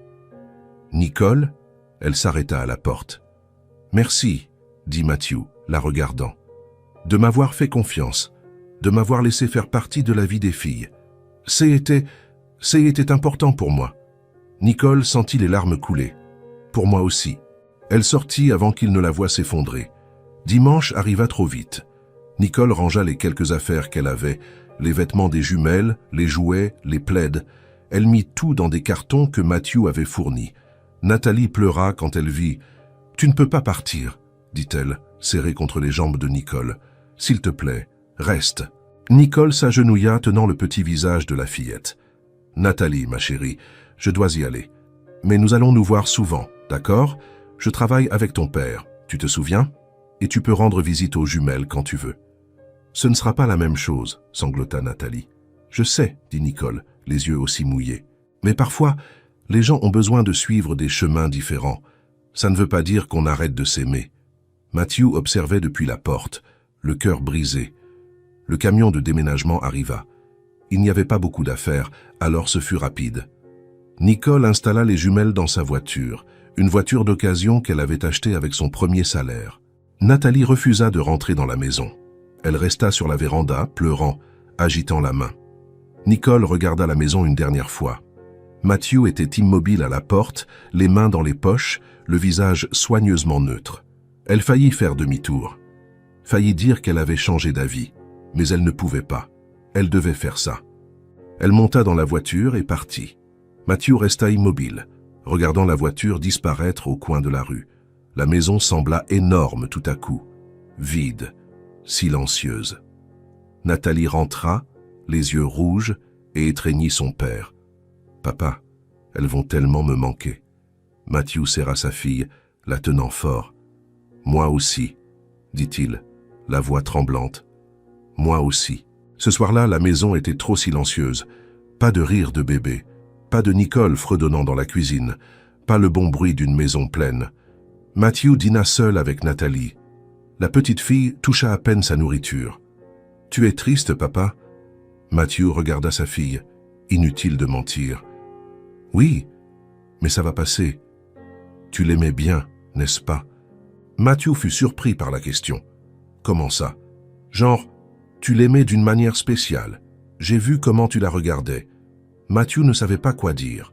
[SPEAKER 1] Nicole ?» Elle s'arrêta à la porte. « Merci, » dit Matthew, la regardant. « De m'avoir fait confiance, de m'avoir laissé faire partie de la vie des filles. C'était important pour moi. » Nicole sentit les larmes couler. « Pour moi aussi. » Elle sortit avant qu'il ne la voie s'effondrer. Dimanche arriva trop vite. Nicole rangea les quelques affaires qu'elle avait, les vêtements des jumelles, les jouets, les plaids. Elle mit tout dans des cartons que Matthew avait fournis. Nathalie pleura quand elle vit. « Tu ne peux pas partir, » dit-elle, serrée contre les jambes de Nicole. « S'il te plaît, reste. » Nicole s'agenouilla tenant le petit visage de la fillette. « Nathalie, ma chérie, je dois y aller. Mais nous allons nous voir souvent, d'accord ? Je travaille avec ton père, tu te souviens ? Et tu peux rendre visite aux jumelles quand tu veux. »« Ce ne sera pas la même chose, » sanglota Nathalie. « Je sais, » dit Nicole, les yeux aussi mouillés. « Mais parfois, les gens ont besoin de suivre des chemins différents. Ça ne veut pas dire qu'on arrête de s'aimer. » Matthew observait depuis la porte, le cœur brisé. Le camion de déménagement arriva. Il n'y avait pas beaucoup d'affaires, alors ce fut rapide. Nicole installa les jumelles dans sa voiture, une voiture d'occasion qu'elle avait achetée avec son premier salaire. Nathalie refusa de rentrer dans la maison. Elle resta sur la véranda, pleurant, agitant la main. Nicole regarda la maison une dernière fois. Matthew était immobile à la porte, les mains dans les poches, le visage soigneusement neutre. Elle faillit faire demi-tour. Faillit dire qu'elle avait changé d'avis, mais elle ne pouvait pas. Elle devait faire ça. Elle monta dans la voiture et partit. Matthew resta immobile, regardant la voiture disparaître au coin de la rue. La maison sembla énorme tout à coup, vide, silencieuse. Nathalie rentra, les yeux rouges, et étreignit son père. « Papa, elles vont tellement me manquer. » Matthew serra sa fille, la tenant fort. « Moi aussi, » dit-il, la voix tremblante. « Moi aussi. » Ce soir-là, la maison était trop silencieuse. Pas de rire de bébé, pas de Nicole fredonnant dans la cuisine, pas le bon bruit d'une maison pleine. Matthew dîna seul avec Nathalie. La petite fille toucha à peine sa nourriture. « Tu es triste, papa ?» Matthew regarda sa fille. Inutile de mentir. « Oui, mais ça va passer. Tu l'aimais bien, n'est-ce pas ?» Matthew fut surpris par la question. « Comment ça ? Genre, tu l'aimais d'une manière spéciale. J'ai vu comment tu la regardais. » Matthew ne savait pas quoi dire.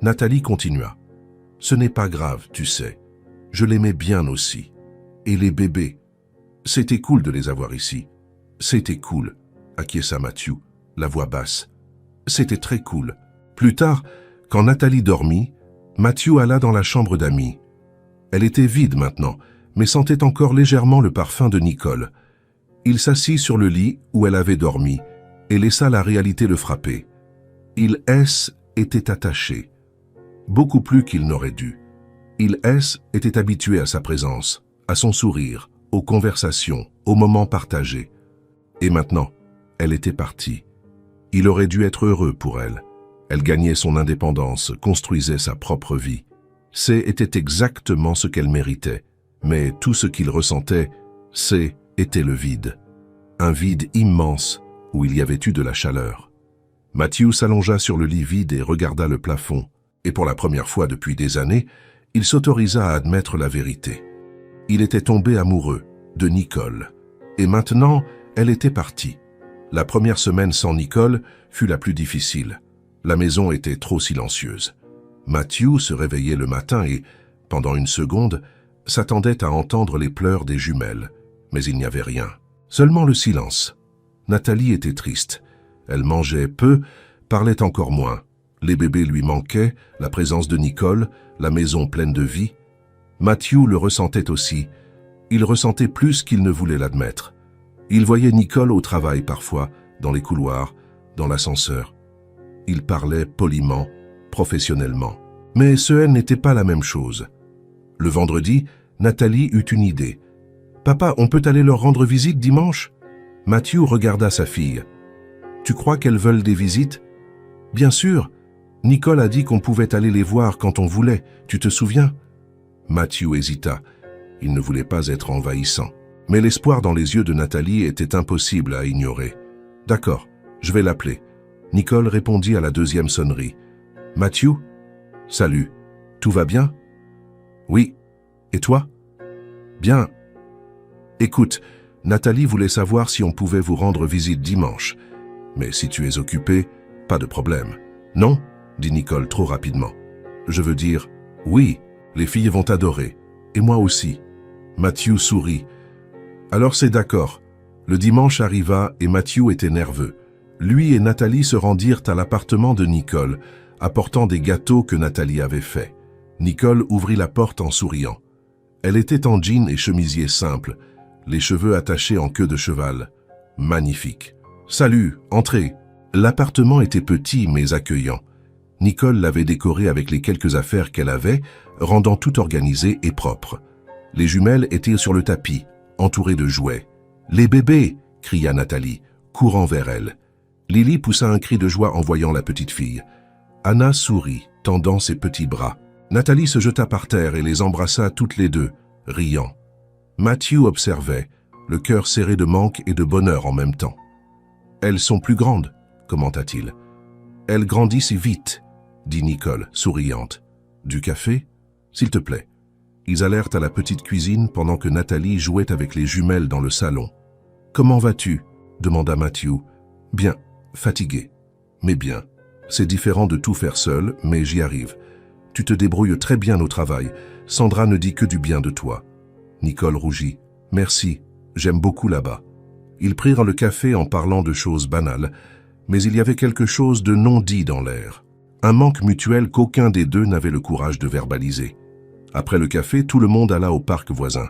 [SPEAKER 1] Nathalie continua. « Ce n'est pas grave, tu sais. Je l'aimais bien aussi. Et les bébés. C'était cool de les avoir ici. C'était cool, » acquiesça Matthew, la voix basse. « C'était très cool. » Plus tard, quand Nathalie dormit, Matthew alla dans la chambre d'amis. Elle était vide maintenant, mais sentait encore légèrement le parfum de Nicole. Il s'assit sur le lit où elle avait dormi et laissa la réalité le frapper. Il S était attaché, beaucoup plus qu'il n'aurait dû. Il S était habitué à sa présence, à son sourire, aux conversations, aux moments partagés. Et maintenant, elle était partie. Il aurait dû être heureux pour elle. Elle gagnait son indépendance, construisait sa propre vie. C'était exactement ce qu'elle méritait. Mais tout ce qu'il ressentait, était le vide. Un vide immense où il y avait eu de la chaleur. Matthew s'allongea sur le lit vide et regarda le plafond. Et pour la première fois depuis des années, il s'autorisa à admettre la vérité. Il était tombé amoureux de Nicole. Et maintenant, elle était partie. La première semaine sans Nicole fut la plus difficile. La maison était trop silencieuse. Matthew se réveillait le matin et, pendant une seconde, s'attendait à entendre les pleurs des jumelles. Mais il n'y avait rien. Seulement le silence. Nathalie était triste. Elle mangeait peu, parlait encore moins. Les bébés lui manquaient, la présence de Nicole, la maison pleine de vie. Matthew le ressentait aussi. Il ressentait plus qu'il ne voulait l'admettre. Il voyait Nicole au travail parfois, dans les couloirs, dans l'ascenseur. Il parlait poliment, professionnellement. Mais ce n'était pas la même chose. Le vendredi, Nathalie eut une idée. « Papa, on peut aller leur rendre visite dimanche ?» Matthew regarda sa fille. « Tu crois qu'elles veulent des visites ?»« Bien sûr. Nicole a dit qu'on pouvait aller les voir quand on voulait, tu te souviens ?» Matthew hésita. Il ne voulait pas être envahissant. Mais l'espoir dans les yeux de Nathalie était impossible à ignorer. « D'accord, je vais l'appeler. » Nicole répondit à la deuxième sonnerie. « Matthew ? Salut. Tout va bien ? » « Oui. Et toi ? » « Bien. Écoute, Nathalie voulait savoir si on pouvait vous rendre visite dimanche. Mais si tu es occupé, pas de problème. »« Non ?» dit Nicole trop rapidement. « Je veux dire, oui, les filles vont adorer. Et moi aussi. » Matthew sourit. « Alors c'est d'accord. » Le dimanche arriva et Matthew était nerveux. Lui et Nathalie se rendirent à l'appartement de Nicole, apportant des gâteaux que Nathalie avait faits. Nicole ouvrit la porte en souriant. Elle était en jean et chemisier simple, les cheveux attachés en queue de cheval. Magnifique. « Salut, entrez !» L'appartement était petit mais accueillant. Nicole l'avait décoré avec les quelques affaires qu'elle avait, rendant tout organisé et propre. Les jumelles étaient sur le tapis, entourées de jouets. « Les bébés !» cria Nathalie, courant vers elle. Lily poussa un cri de joie en voyant la petite fille. Anna sourit, tendant ses petits bras. Nathalie se jeta par terre et les embrassa toutes les deux, riant. Matthew observait, le cœur serré de manque et de bonheur en même temps. « Elles sont plus grandes, » commenta-t-il. « Elles grandissent vite, » dit Nicole, souriante. « Du café ? S'il te plaît. » Ils allèrent à la petite cuisine pendant que Nathalie jouait avec les jumelles dans le salon. « Comment vas-tu » demanda Matthew. « Bien, fatigué. Mais bien. C'est différent de tout faire seul, mais j'y arrive. Tu te débrouilles très bien au travail. Sandra ne dit que du bien de toi. » Nicole rougit. « Merci, j'aime beaucoup là-bas. » Ils prirent le café en parlant de choses banales, mais il y avait quelque chose de non dit dans l'air. Un manque mutuel qu'aucun des deux n'avait le courage de verbaliser. Après le café, tout le monde alla au parc voisin.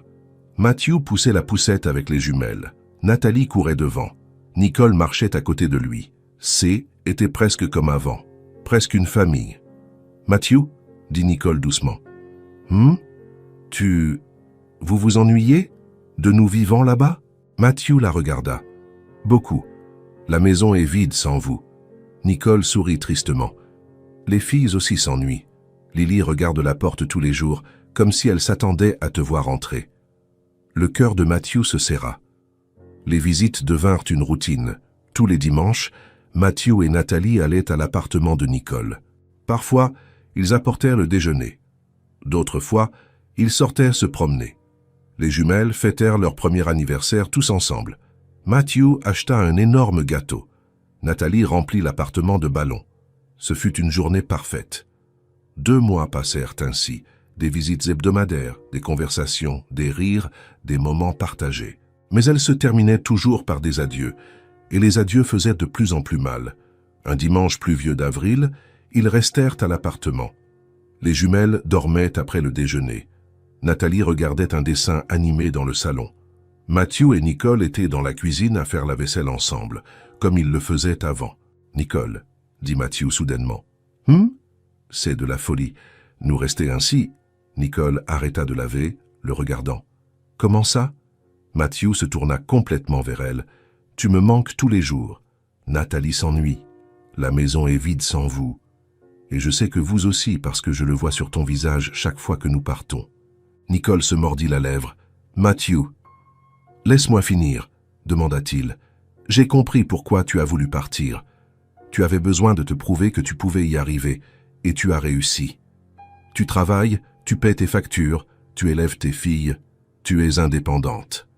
[SPEAKER 1] Matthew poussait la poussette avec les jumelles. Nathalie courait devant. Nicole marchait à côté de lui. C était presque comme avant, presque une famille. « Matthew ?» dit Nicole doucement. « Vous vous ennuyez de nous vivant là-bas ?» Matthew la regarda. « Beaucoup. La maison est vide sans vous. » Nicole sourit tristement. « Les filles aussi s'ennuient. Lily regarde la porte tous les jours, comme si elle s'attendait à te voir entrer. » Le cœur de Matthew se serra. Les visites devinrent une routine. Tous les dimanches, Matthew et Nathalie allaient à l'appartement de Nicole. Parfois, ils apportèrent le déjeuner. D'autres fois, ils sortaient se promener. Les jumelles fêtèrent leur premier anniversaire tous ensemble. Matthew acheta un énorme gâteau. Nathalie remplit l'appartement de ballons. Ce fut une journée parfaite. 2 mois passèrent ainsi, des visites hebdomadaires, des conversations, des rires, des moments partagés. Mais elles se terminaient toujours par des adieux, et les adieux faisaient de plus en plus mal. Un dimanche pluvieux d'avril, ils restèrent à l'appartement. Les jumelles dormaient après le déjeuner. Nathalie regardait un dessin animé dans le salon. Matthew et Nicole étaient dans la cuisine à faire la vaisselle ensemble, comme ils le faisaient avant. « Nicole, » dit Matthew soudainement. « C'est de la folie. Nous rester ainsi ?» Nicole arrêta de laver, le regardant. « Comment ça ?» Matthew se tourna complètement vers elle. « Tu me manques tous les jours. Nathalie s'ennuie. La maison est vide sans vous. Et je sais que vous aussi parce que je le vois sur ton visage chaque fois que nous partons. » Nicole se mordit la lèvre. « Matthew, laisse-moi finir, » demanda-t-il. « J'ai compris pourquoi tu as voulu partir. Tu avais besoin de te prouver que tu pouvais y arriver, et tu as réussi. Tu travailles, tu paies tes factures, tu élèves tes filles, tu es indépendante. »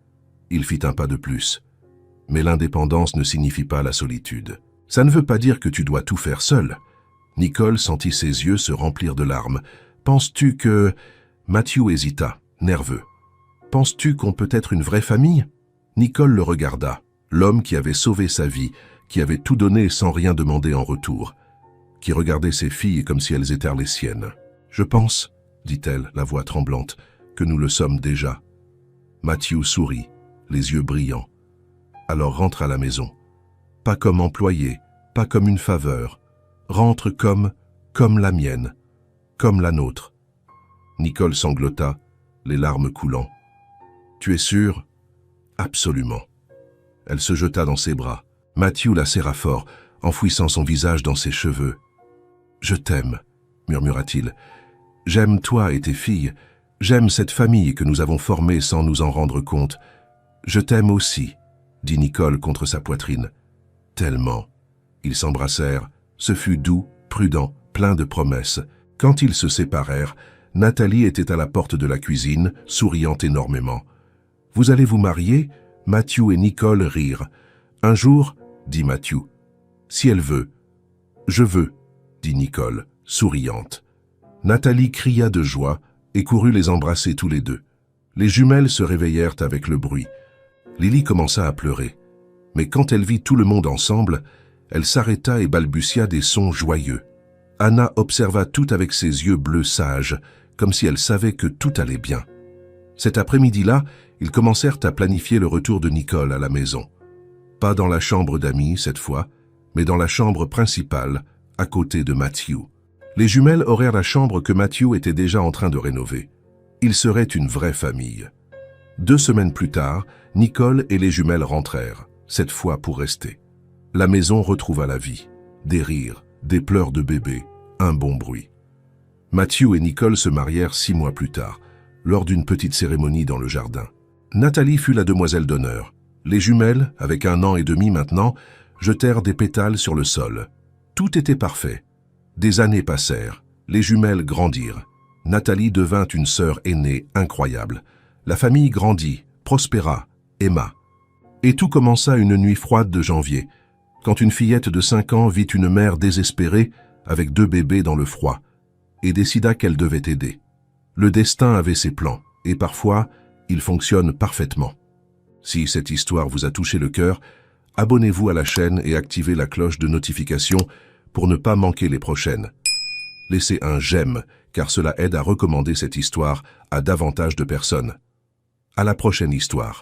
[SPEAKER 1] Il fit un pas de plus. « Mais l'indépendance ne signifie pas la solitude. Ça ne veut pas dire que tu dois tout faire seul. » Nicole sentit ses yeux se remplir de larmes. « Penses-tu que... » Matthew hésita, nerveux. « Penses-tu qu'on peut être une vraie famille ?» Nicole le regarda, l'homme qui avait sauvé sa vie, qui avait tout donné sans rien demander en retour, qui regardait ses filles comme si elles étaient les siennes. « Je pense, » dit-elle, la voix tremblante, « que nous le sommes déjà. » Matthew sourit, les yeux brillants. « Alors rentre à la maison. Pas comme employé, pas comme une faveur. Rentre comme la mienne, comme la nôtre. » Nicole sanglota, les larmes coulant. « Tu es sûre ?»« Absolument. » Elle se jeta dans ses bras. Matthew la serra fort, enfouissant son visage dans ses cheveux. « Je t'aime, » murmura-t-il. « J'aime toi et tes filles. J'aime cette famille que nous avons formée sans nous en rendre compte. Je t'aime aussi, dit Nicole contre sa poitrine. Tellement. Ils s'embrassèrent. Ce fut doux, prudent, plein de promesses. Quand ils se séparèrent, Nathalie était à la porte de la cuisine, souriant énormément. « Vous allez vous marier ?» Matthew et Nicole rirent. « Un jour, dit Matthew. Si elle veut. »« Je veux, dit Nicole, souriante. Nathalie cria de joie et courut les embrasser tous les deux. Les jumelles se réveillèrent avec le bruit. Lily commença à pleurer. Mais quand elle vit tout le monde ensemble, elle s'arrêta et balbutia des sons joyeux. Anna observa tout avec ses yeux bleus sages, comme si elle savait que tout allait bien. Cet après-midi-là, ils commencèrent à planifier le retour de Nicole à la maison. Pas dans la chambre d'amis cette fois, mais dans la chambre principale, à côté de Matthew. Les jumelles auraient la chambre que Matthew était déjà en train de rénover. Ils seraient une vraie famille. 2 semaines plus tard, Nicole et les jumelles rentrèrent, cette fois pour rester. La maison retrouva la vie. Des rires, des pleurs de bébé, un bon bruit. Matthew et Nicole se marièrent 6 mois plus tard, lors d'une petite cérémonie dans le jardin. Nathalie fut la demoiselle d'honneur. Les jumelles, avec 1 an et demi maintenant, jetèrent des pétales sur le sol. Tout était parfait. Des années passèrent. Les jumelles grandirent. Nathalie devint une sœur aînée incroyable. La famille grandit, prospéra, aima. Et tout commença une nuit froide de janvier, quand une fillette de 5 ans vit une mère désespérée avec 2 bébés dans le froid, et décida qu'elle devait aider. Le destin avait ses plans, et parfois, il fonctionne parfaitement. Si cette histoire vous a touché le cœur, abonnez-vous à la chaîne et activez la cloche de notification pour ne pas manquer les prochaines. Laissez un j'aime, car cela aide à recommander cette histoire à davantage de personnes. À la prochaine histoire.